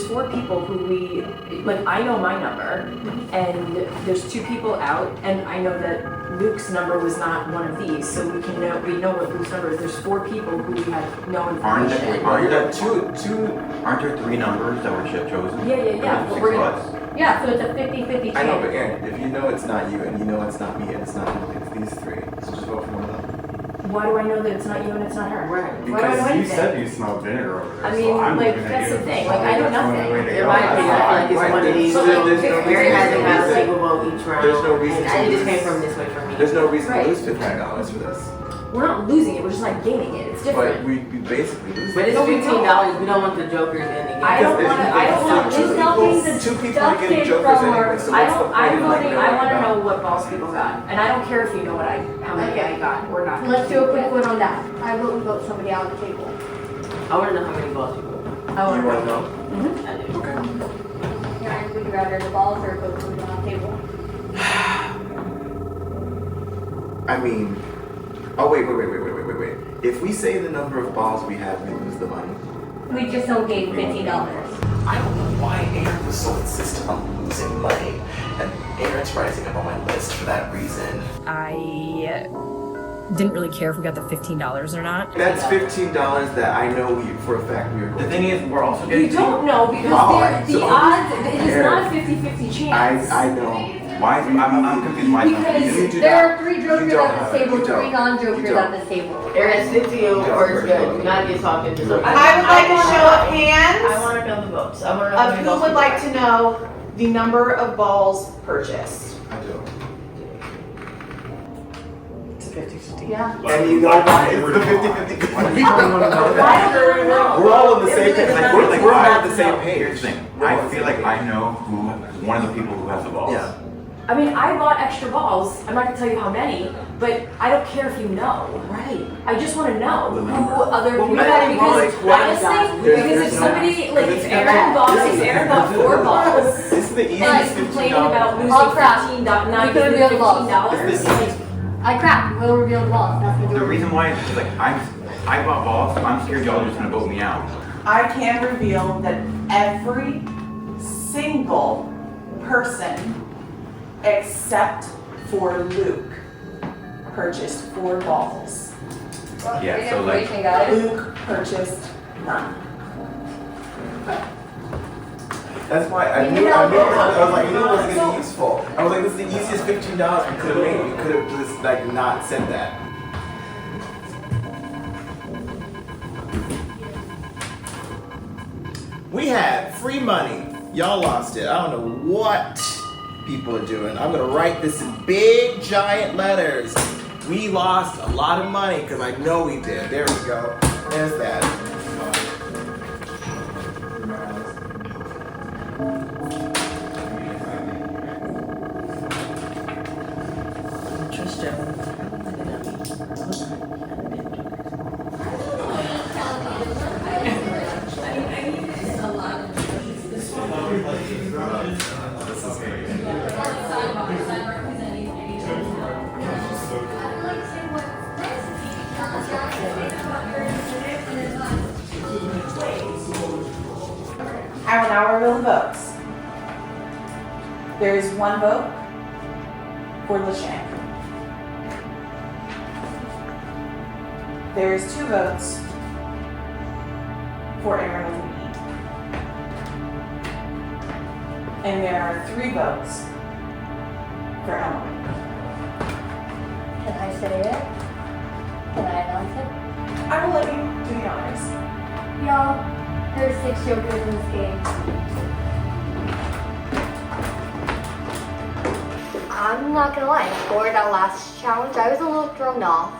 4 people who we like. I know my number, and there's 2 people out, and I know that Luke's number was not one of these, so we know what Luke's number is. There's 4 people who we have no Aren't information. aren't there 3 numbers that were chosen? Yeah. Six But we're of gonna. us. Yeah, so it's a 50-50 chance. I know, but Aaron, if you know it's not you and you know it's not me and it's not you, it's these 3. So just vote for one of them. Why do I know that it's not you and it's not her? Right. Why do I know Because you anything? said you smelled vinegar over there. I mean, so I'm like, looking at that's you. the thing. Like, I know That's one nothing. way to In go. my opinion, I feel like it's one of these. So there's no Mary reason has to to have a lose it. single vote each round. There's no reason And to I just lose. came from this way for me. There's no reason Right. to lose $15 for this. We're not losing it. We're just not gaining it. It's different. But we basically lose. But it's No, we $15. We don't want the jokers in the game. I don't want to. I don't want It's to. not being Two people are getting deducted jokers from anyway, our. so I what's the don't. point I'm in, like, voting. knowing I want to about- know what balls people got, and I don't care if you know how many I got or not. Let's do a quick one on that. I vote we vote somebody out of the table. I want to know how many balls you vote. I want You to wanna know. know? I do. Yeah, would you rather the balls or vote somebody on the table? I mean, oh wait. If we say the number of balls we have, we lose the money. We just don't gain $15. I don't know why Aaron was so insistent on losing money, and Aaron's rising up on my list for that reason. I didn't really care if we got the $15 or not. That's $15 that I know for a fact we are going The thing is, we're also You getting. don't know because the odds. It is not a 50-50 chance. I know. Why? I'm confused. Why? Because do there not. are 3 jokers You don't at have this it. table, You 3 don't. non-jokers You at this table. Aaron, stick to your words, good. Do not get talked into something. I would like a show of hands I want to know the votes. I want to know of who would like to know the number of balls purchased. I do. It's a 50-50. Yeah. And you know why? It's the 50-50. We don't want to know Why that. don't we know? We're all on the same page. Like, we're all on the same Here's the page. thing. I feel like I know one of the people who has the balls. Yeah. I mean, I bought extra balls. I'm not gonna tell you how many, but I don't care if you know. Right. I just want to know The who number. other Well, people we gotta because roll like honestly, There's- because there's if no- somebody like This if Aaron bought 4 balls This is the and easiest complaining $15. about losing I'll crap. $15, not We could've giving revealed the balls. $15. I crap. We'll reveal the balls. That's The the reason why is because like I bought balls. So I'm scared y'all are just gonna vote me out. I can reveal that every single person except for Luke purchased 4 balls. Yeah. So like. Luke purchased none. That's why I knew I was like, I knew it wasn't gonna be useful. I was like, this is the easiest $15 we could have made. We could have just like not said that. We had free money. Y'all lost it. I don't know what people are doing. I'm gonna write this in big giant letters. We lost a lot of money because I know we did. There we go. There's that. Trust Joe. I will now reveal the votes. There is 1 vote for LaShank. There is 2 votes for Aaron with an E. And there are 3 votes for Emily. Can I say it? Can I announce it? I will let you do the honors. Y'all, there's 6 jokers in this game. I'm not gonna lie, for that last challenge, I was a little thrown off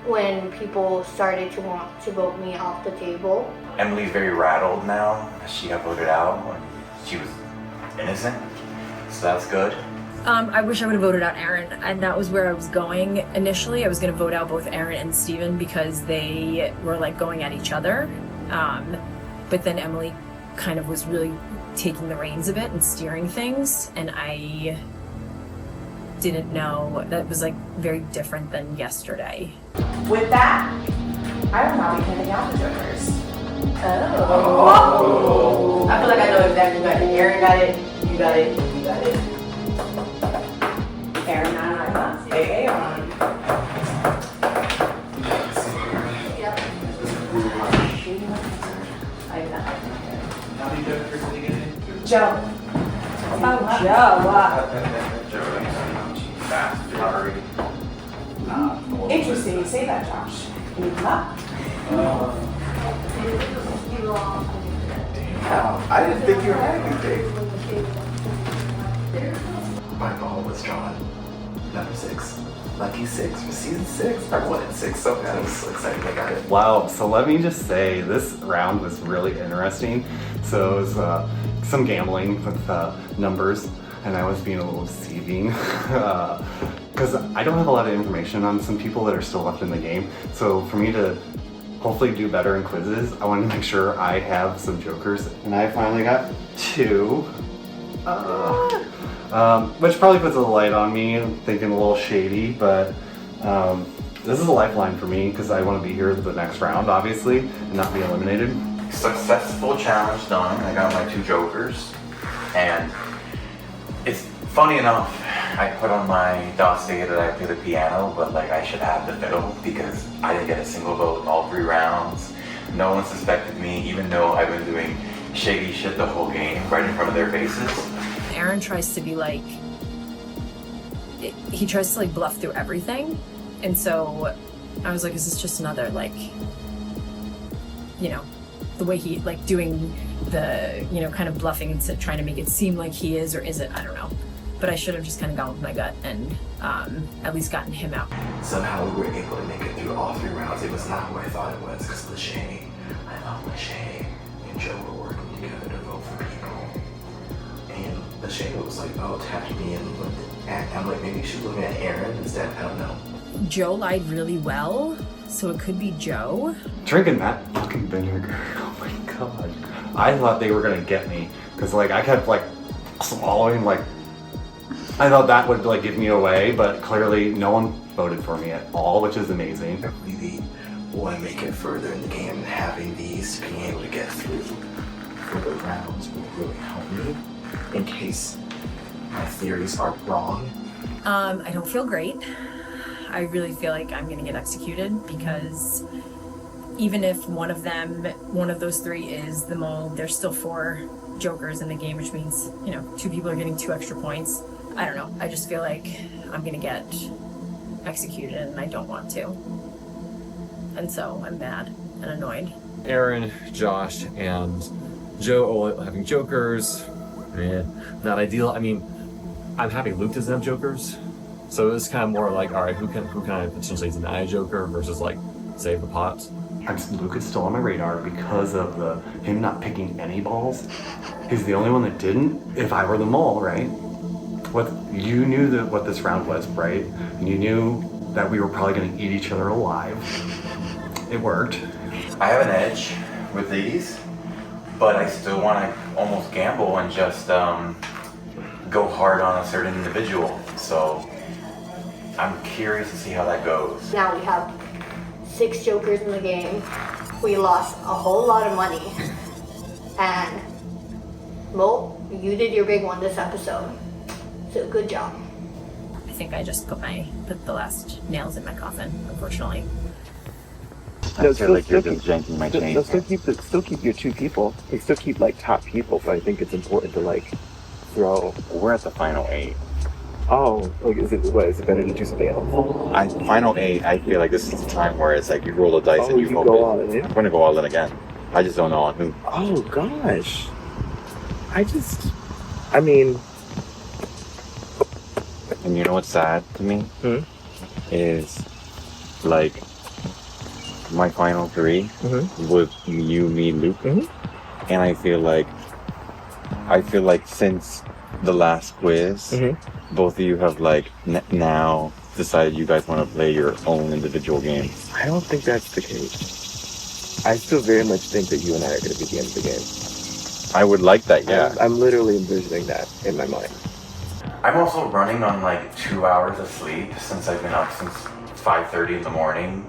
when people started to want to vote me off the table. Emily's very rattled now. She got voted out when she was innocent, so that's good. I wish I would have voted out Aaron, and that was where I was going initially. I was going to vote out both Aaron and Steven because they were like going at each other. But then Emily kind of was really taking the reins of it and steering things, and I didn't know. That was like very different than yesterday. With that, I will now be handing out the jokers. Oh. I feel like I know exactly what Aaron got it, you got it, you got it. Aaron, 9 months. AA on. Yep. Joe. Oh, Joe. Interesting you say that, Josh. Can you come up? Damn, I didn't think you had anything. My ball was drawn. Number 6. Lucky 6 for season 6. I wanted 6 so bad. I was so excited I got it. Wow, so let me just say, this round was really interesting. So it was some gambling with numbers, and I was being a little deceiving. Because I don't have a lot of information on some people that are still left in the game. So for me to hopefully do better in quizzes, I wanted to make sure I have some jokers. And I finally got 2. Which probably puts a light on me. I'm thinking a little shady, but this is a lifeline for me because I want to be here the next round, obviously, and not be eliminated. Successful challenge done. I got my 2 jokers, and it's funny enough. I put on my dossier that I play the piano, but like I should have the fiddle because I didn't get a single vote all 3 rounds. No one suspected me, even though I've been doing shady shit the whole game right in front of their faces. Aaron tries to be like, he tries to like bluff through everything. And so I was like, is this just another like, you know, the way he like doing the, you know, kind of bluffing and trying to make it seem like he is or isn't, I don't know. But I should have just kind of gone with my gut and at least gotten him out. Somehow we were able to make it through all 3 rounds. It was not who I thought it was because of Lachey. I thought Lachey and Joe were working together to vote for people. And Lachey was like, oh, tapped me and looked at, I'm like, maybe she was looking at Aaron instead. I don't know. Joe lied really well, so it could be Joe. Drinking that fucking vinegar, oh my god. I thought they were gonna get me because like I kept like swallowing like, I thought that would like give me away, but clearly no one voted for me at all, which is amazing. I really want to make it further in the game, and having these, being able to get through for the rounds will really help me in case my theories are wrong. I don't feel great. I really feel like I'm gonna get executed because even if one of those 3 is the mole, there's still 4 jokers in the game, which means, you know, 2 people are getting 2 extra points. I don't know. I just feel like I'm gonna get executed and I don't want to. And so I'm mad and annoyed. Aaron, Josh, and Joe all having jokers. Not ideal. I mean, I'm happy Luke doesn't have jokers. So it's kind of more like, all right, who can I potentially deny a joker versus like save the pot? Luke is still on my radar because of him not picking any balls. He's the only one that didn't. If I were the mole, right? You knew what this round was, right? And you knew that we were probably going to eat each other alive. It worked. I have an edge with these, but I still want to almost gamble and just go hard on a certain individual. So I'm curious to see how that goes. Now we have 6 jokers in the game. We lost a whole lot of money. And Mo, you did your big one this episode. So good job. I think I just put the last nails in my coffin, unfortunately. I feel like you're just janking my chain. Still keep your 2 people. You still keep like top people, so I think it's important to like throw. We're at the final 8. Oh, like is it better to do something else? Final 8, I feel like this is the time where it's like you roll the dice and you hope go all in. We're gonna go all in again. I just don't know on who. Oh gosh. I mean, And you know what's sad to me? Is like my final three was you, me, Luke. And I feel like since the last quiz, both of you have like now decided you guys want to play your own individual games. I don't think that's the case. I still very much think that you and I are going to be the end of the game. I would like that, yeah. I'm literally envisioning that in my mind. I'm also running on like 2 hours of sleep since I've been up since 5:30 in the morning.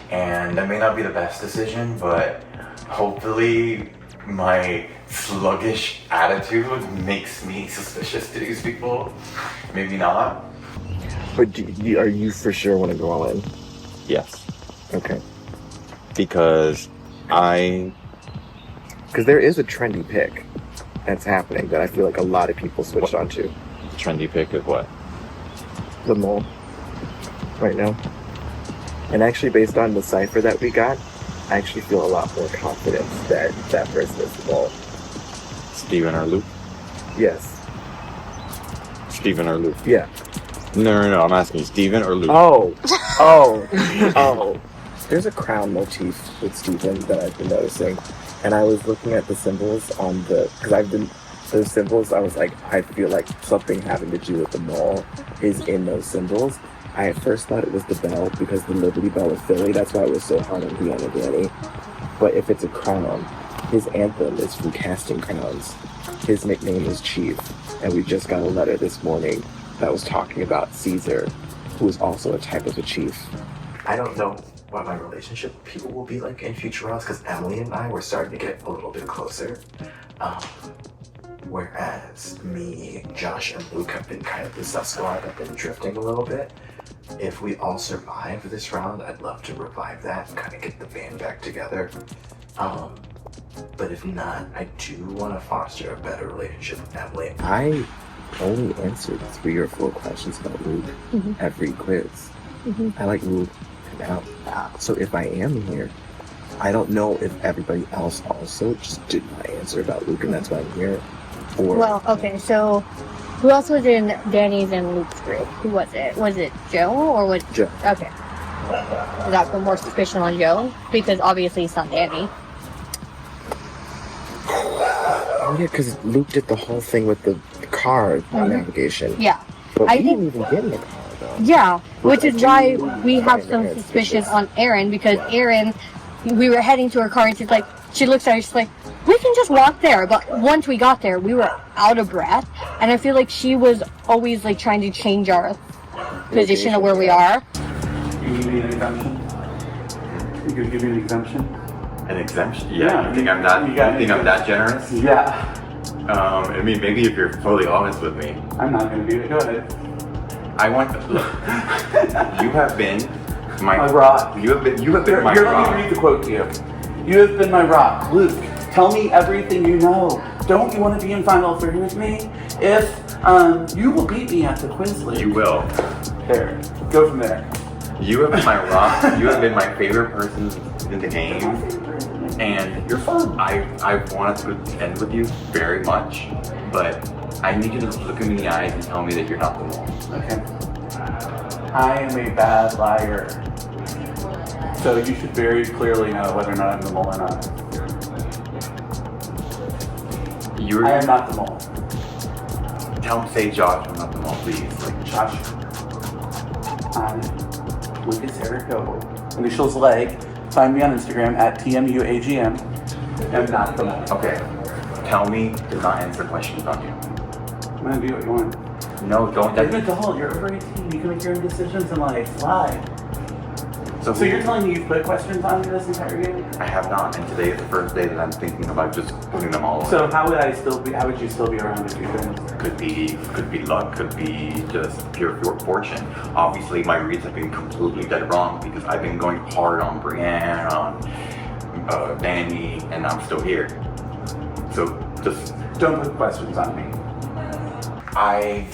And that may not be the best decision, but hopefully my sluggish attitude makes me suspicious to these people. Maybe not. But are you for sure want to go all in? Yes. Okay. Because there is a trendy pick that's happening that I feel like a lot of people switched onto. The trendy pick is what? The mole. Right now. And actually, based on the cipher that we got, I actually feel a lot more confidence that that person is the mole. Steven or Luke? Yes. Steven or Luke? Yeah. No, I'm asking you, Steven or Luke? Oh. There's a crown motif with Steven that I've been noticing. And I was looking at the symbols on those symbols, I was like, I feel like something having to do with the mall is in those symbols. I at first thought it was the bell because the Liberty Bell of Philly, that's why I was so hard on Deanna Danny. But if it's a crown, his anthem is from Casting Crowns. His nickname is Chief, and we just got a letter this morning that was talking about Caesar, who is also a type of a chief. I don't know what my relationship with people will be like in future rounds, because Emily and I were starting to get a little bit closer. Whereas me, Josh, and Luke have been kind of the sus squad that have been drifting a little bit. If we all survive this round, I'd love to revive that and kind of get the band back together. But if not, I do want to foster a better relationship with Emily. I only answered 3 or 4 questions about Luke every quiz. I like Luke out. So if I am here, I don't know if everybody else also just did not answer about Luke and that's why I'm here. Or Well, okay, so who else was in Danny's and Luke's group? Who was it? Was it Joe or was Joe? Okay. Does that put more suspicion on Joe? Because obviously it's not Danny. Oh yeah, because Luke did the whole thing with the car navigation. Yeah. But I we think- didn't even get in the car though. Yeah, which is why we have some suspicion on Erin, because Erin, we were heading to her car and she looks at us, she's like, we can just walk there. But once we got there, we were out of breath. And I feel like she was always like trying to change our position of where we are. You need an exemption? You could give me an exemption? An exemption? Yeah. You think I'm that generous? Yeah. I mean, maybe if you're fully honest with me. I'm not going to be. Go ahead. Look, you have been my rock. You have been my Here, rock. let me read the quote to you. You have been my rock. Luke, tell me everything you know. Don't you want to be in Final 3 with me? If you will beat me at the Quizlet. You will. There. Go from there. You have been my rock. You have been my favorite person in the game. And you're fun. I wanted to end with you very much, but I need you to look me in the eyes and tell me that you're not the mole. Okay. I am a bad liar. So you should very clearly know whether or not I'm the mole or not. I am not the mole. Say Josh, I'm not the mole, please. Like Josh. I'm Lucas Erico. Initials leg. Find me on Instagram at TMUAGM. I'm not the mole. Okay. Tell me to not answer questions on you. I'm gonna do what you want. No, don't. You're an adult. You're over 18. You can make your own decisions in life. Lie. So you're telling me you've put questions on me this entire game? I have not, and today is the first day that I'm thinking about just putting them all away. So how would you still be around if you didn't? Could be luck, could be just pure fortune. Obviously, my reads have been completely dead wrong because I've been going hard on Brienne, on Danny, and I'm still here. So just don't put questions on me. I've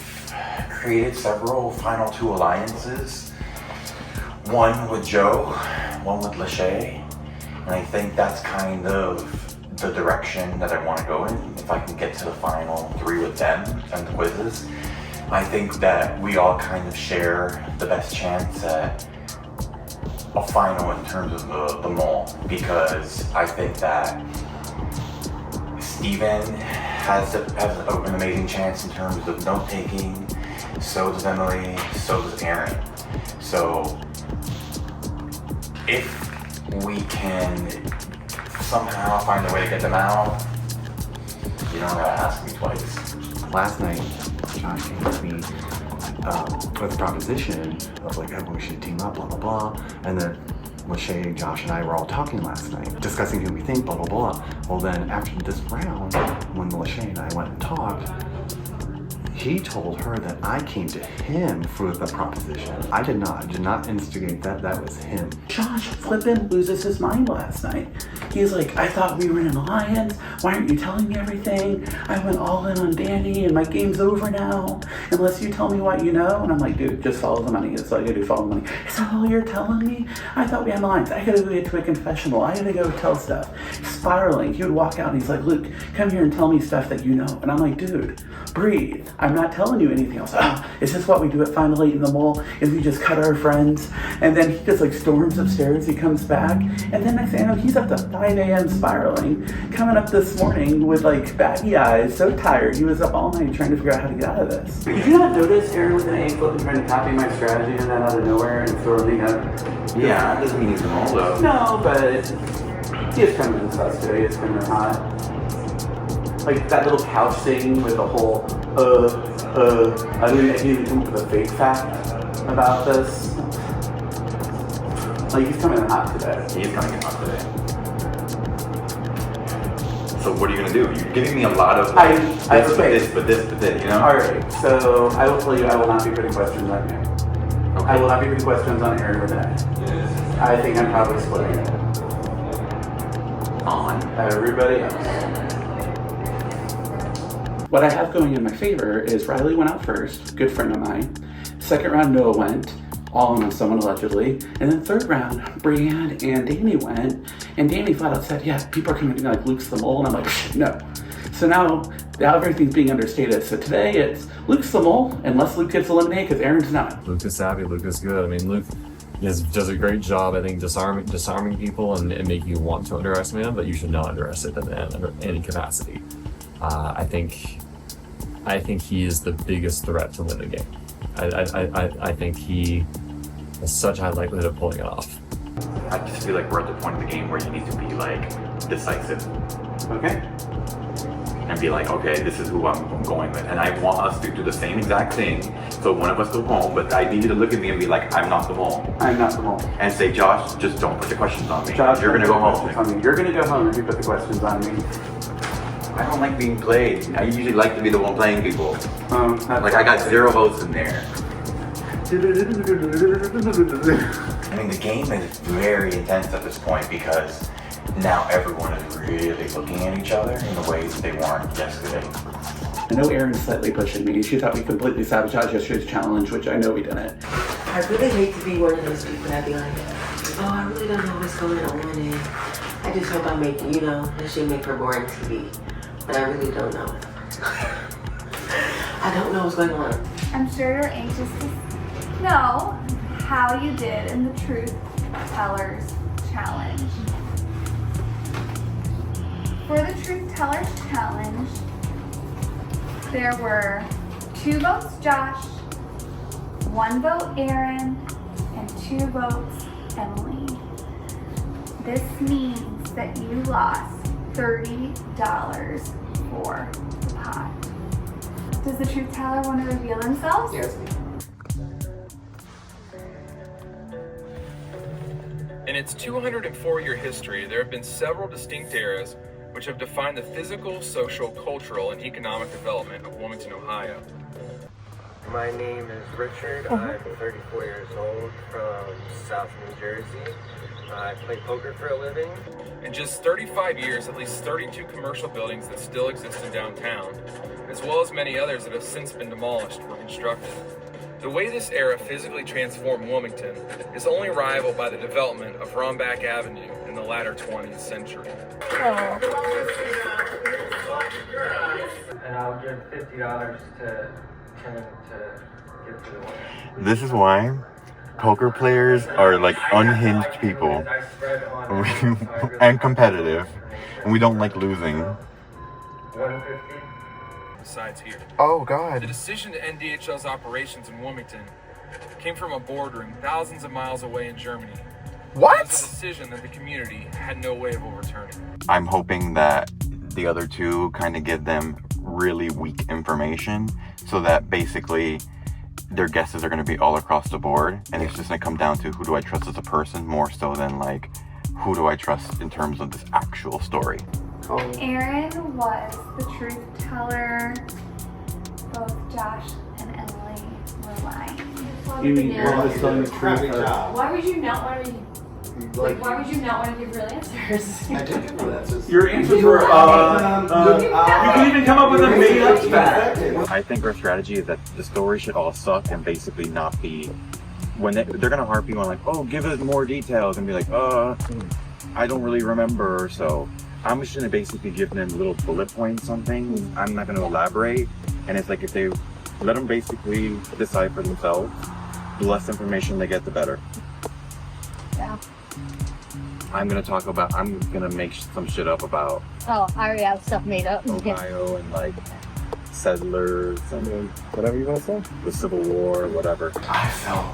created several Final 2 alliances. One with Joe, one with Lachey, and I think that's kind of the direction that I want to go in. If I can get to the final 3 with them and the quizzes, I think that we all kind of share the best chance at a final in terms of the mole, because I think that Steven has an amazing chance in terms of note-taking, so does Emily, so does Aaron. So if we can somehow find a way to get them out, you don't gotta ask me twice. Last night, Josh came to me with a proposition of like, oh, we should team up, blah, blah, blah. And then Lachey, Josh, and I were all talking last night, discussing who we think, blah, blah, blah. Well, then after this round, when Lachey and I went and talked, he told her that I came to him for the proposition. I did not instigate that. That was him. Josh flippin' loses his mind last night. He's like, I thought we were in an alliance. Why aren't you telling me everything? I went all in on Danny and my game's over now. Unless you tell me what you know. And I'm like, dude, just follow the money. That's all you gotta do, follow the money. Is that all you're telling me? I thought we had an alliance. I gotta go get to a confessional. I gotta go tell stuff. Spiraling. He would walk out and he's like, Luke, come here and tell me stuff that you know. And I'm like, dude, breathe. I'm not telling you anything else. Is this what we do at Final 8 in the mall? Is we just cut our friends? And then he just like storms upstairs. He comes back. And then next thing I know, he's up to 5 a.m. spiraling. Coming up this morning with like baggy eyes, so tired. He was up all night trying to figure out how to get out of this. Did you not notice Aaron with an A flip and trying to copy my strategy and then out of nowhere and throwing up? Yeah, that doesn't mean he's a mole though. No, but he is coming in sus today. It's coming in hot. Like that little couch thing with the whole, I didn't even come up with a fake fact about this. Like he's coming in hot today. He is coming in hot today. So what are you gonna do? You're giving me a lot of like, but this, you know? Alright, so I will tell you I will not be putting questions on you. Okay. I will not be putting questions on Aaron or Dad. I think I'm probably splitting it. On everybody else. What I have going in my favor is Riley went out first, good friend of mine. Second round, Noah went, all in on someone allegedly. And then third round, Brianne and Danny went, and Danny flat out said, yeah, people are coming to me like Luke's the mole, and I'm like, no. So now everything's being understated. So today it's Luke's the mole, unless Luke gets eliminated because Aaron's not. Luke is savvy, Luke is good. I mean, Luke does a great job, I think, disarming people and making you want to underestimate them, but you should not underestimate them in any capacity. I think he is the biggest threat to win the game. I think he has such a high likelihood of pulling it off. I just feel like we're at the point of the game where you need to be like decisive. Okay. And be like, okay, this is who I'm going with. And I want us to do the same exact thing. So one of us go home, but I need you to look at me and be like, I'm not the mole. I'm not the mole. And say, Josh, just don't put the questions on me. Josh, you're gonna go home. You're gonna go home if you put the questions on me. I don't like being played. I usually like to be the one playing people. Like I got 0 votes in there. I mean, the game is very intense at this point because now everyone is really looking at each other in the ways they weren't yesterday. I know Erin's slightly pushing me. She thought we completely sabotaged yesterday's challenge, which I know we didn't. I really hate to be one of those people that be like, oh, I really don't know what's going on, and I just hope I make it, you know, that should make for boring TV. But I really don't know. I don't know what's going on. I'm sure you're anxious to know how you did in the Truth Tellers Challenge. For the Truth Tellers Challenge, there were 2 votes Josh, 1 vote Aaron, and 2 votes Emily. This means that you lost $30 for the pot. Does the truth teller want to reveal themselves? Yes. In its 204-year history, there have been several distinct eras which have defined the physical, social, cultural, and economic development of Wilmington, Ohio. My name is Richard. I'm 34 years old from South New Jersey. I play poker for a living. In just 35 years, at least 32 commercial buildings that still exist in downtown, as well as many others that have since been demolished, were constructed. The way this era physically transformed Wilmington is only rivaled by the development of Rombach Avenue in the latter 20th century. And I'll give $50 to trying to get to the winner. This is why poker players are like unhinged people and competitive, and we don't like losing. 150. Besides here. Oh God. The decision to end DHL's operations in Wilmington came from a boardroom thousands of miles away in Germany. What? It was a decision that the community had no way of overturning. I'm hoping that the other two kind of give them really weak information so that basically their guesses are going to be all across the board, and it's just going to come down to who do I trust as a person more so than like who do I trust in terms of this actual story. Aaron was the truth teller. Both Josh and Emily were lying. You mean Aaron was telling the truth? Why would you not want to? Why would you not want to give real answers? I did give real answers. Your answers were, you can even come up with a made-up fact. I think our strategy is that the story should all suck and basically not be, when they're gonna harp you on like, oh, give us more details, and be like, I don't really remember, so I'm just gonna basically give them little bullet points on things. I'm not gonna elaborate, and it's like if they let them basically decide for themselves, the less information they get, the better. Yeah. I'm gonna make some shit up about Oh, I already have stuff made up. Ohio and like settlers and whatever you guys say, the Civil War, whatever. I felt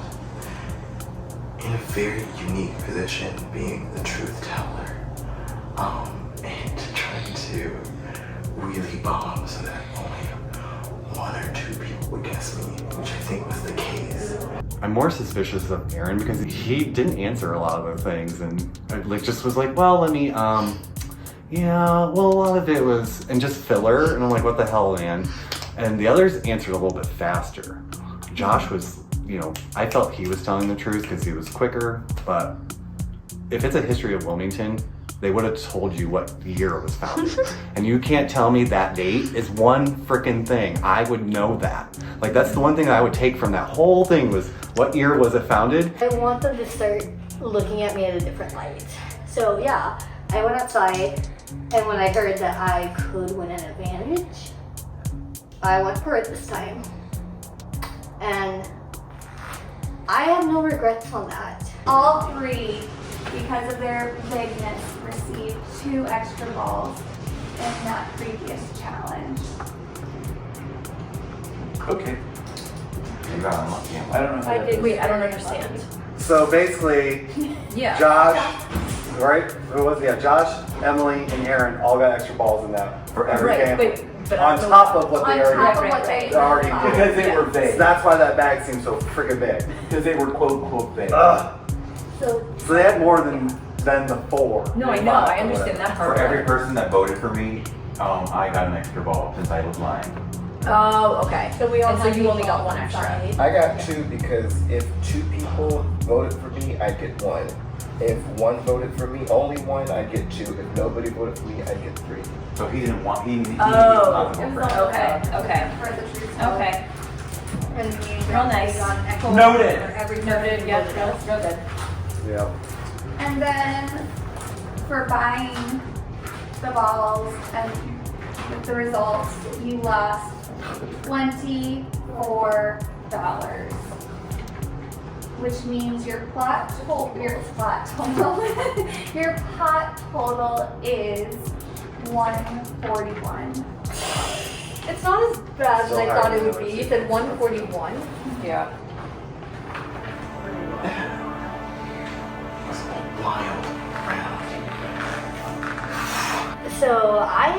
in a very unique position being the truth teller, and trying to really bomb so that only one or two people would guess me, which I think was the case. I'm more suspicious of Aaron because he didn't answer a lot of the things, and I just was like, well, let me, yeah, well, a lot of it was, and just filler, and I'm like, what the hell, man? And the others answered a little bit faster. Josh was, I felt he was telling the truth because he was quicker, but if it's a history of Wilmington, they would have told you what year it was founded. And you can't tell me that date is one freaking thing. I would know that. Like, that's the one thing I would take from that whole thing was, what year was it founded? I want them to start looking at me at a different light. So yeah, I went outside, and when I heard that I could win an advantage, I went for it this time. And I have no regrets on that. All three, because of their bigness, received 2 extra balls in that previous challenge. Okay. You got unlucky. I don't know. Wait, I don't understand. So basically, Yeah. Josh, right? Who was it? Yeah, Josh, Emily, and Aaron all got extra balls in that for every Right, game. but On top of what they On top already of what they did. Because they were vague. So that's why that bag seems so freaking big. Because they were quote unquote vague. So they had more than the 4. No, I know. I understand that part. For every person that voted for me, I got an extra ball since I was lying. Oh, okay. So we all and so had you these only got balls 1 extra. inside. I got 2 because if 2 people voted for me, I'd get 1. If 1 voted for me, only 1, I'd get 2. If nobody voted for me, I'd get 3. So he didn't want, he Oh, not vote for him. okay. For the truth teller. Okay. And we Real nice. got extra Noted. for every Noted, yeah, real good. Yeah. And then for buying the balls and with the results, you lost $24, which means your pot total is 141. it's not as bad as I thought it would be. You said 141. Yeah. It's a wild round. So I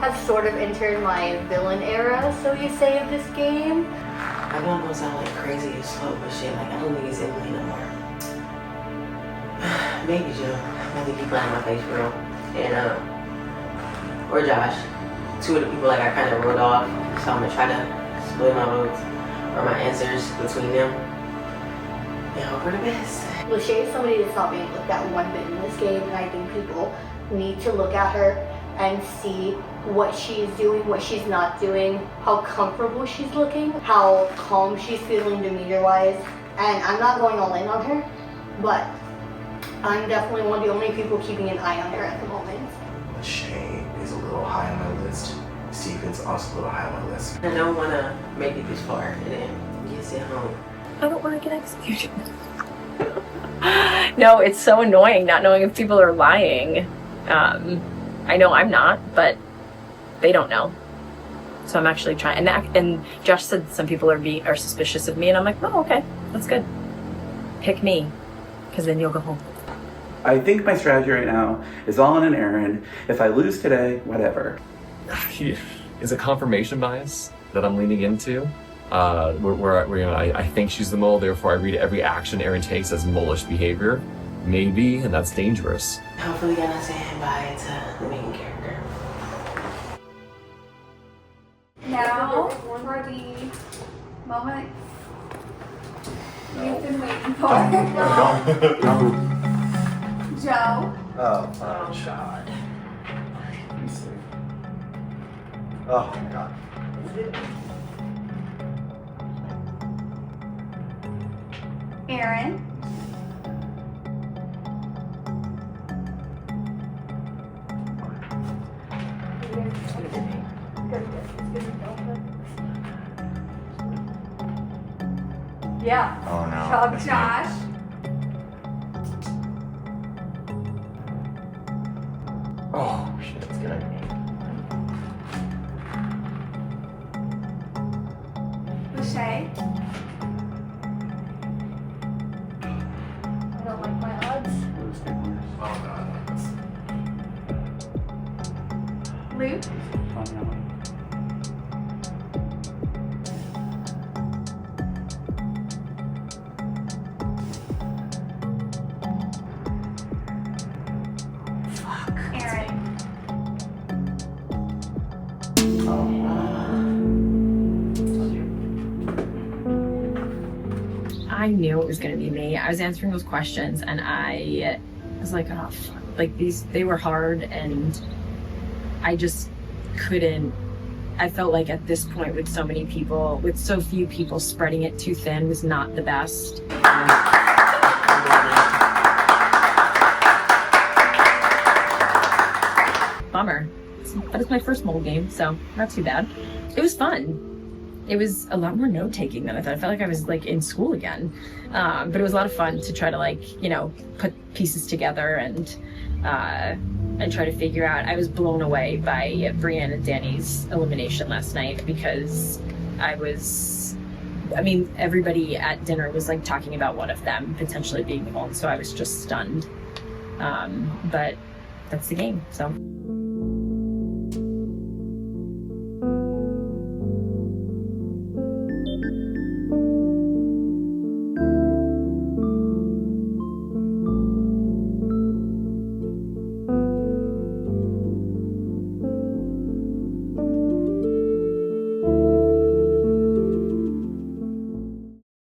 have sort of entered my villain era, so you say, of this game. I know I'm gonna sound like crazy and slow, but shit, like I don't think it's Emily no more. Maybe Joe. Maybe people out of my face, bro. And or Josh. 2 of the people like I kind of wrote off, so I'm gonna try to split my votes or my answers between them. And hope for the best. Lachey is somebody that's not being looked at one bit in this game, and I think people need to look at her and see what she's doing, what she's not doing, how comfortable she's looking, how calm she's feeling demeanor-wise. And I'm not going all in on her, but I'm definitely one of the only people keeping an eye on her at the moment. Lachey is a little high on my list. Steven's also a little high on my list. I don't want to make it this far and then get sent home. I don't want to get executed. No, it's so annoying not knowing if people are lying. I know I'm not, but they don't know. So I'm actually trying. And Josh said some people are suspicious of me, and I'm like, oh, okay, that's good. Pick me, because then you'll go home. I think my strategy right now is all in an errand. If I lose today, whatever. Is it confirmation bias that I'm leaning into? Where you know, I think she's the mole, therefore I read every action Erin takes as mole-ish behavior. Maybe, and that's dangerous. Hopefully gonna say bye to the main character. Now for the moment you've been waiting for. Joe. Oh God. Let me see. Oh my God. Erin. Yeah. Oh no. Josh. Oh shit, that's good. Lachey. I don't like my odds. Oh god. Luke. Erin. I knew it was going to be me. I was answering those questions and I was like, oh, fuck. Like they were hard and I just couldn't. I felt like at this point with so many people, with so few people, spreading it too thin was not the best. Bummer. But it's my first mole game, so not too bad. It was fun. It was a lot more note-taking than I thought. I felt like I was like in school again. But it was a lot of fun to try to like, you know, put pieces together and try to figure out. I was blown away by Brienne and Danny's elimination last night because everybody at dinner was like talking about one of them potentially being the mole, so I was just stunned. But that's the game, so.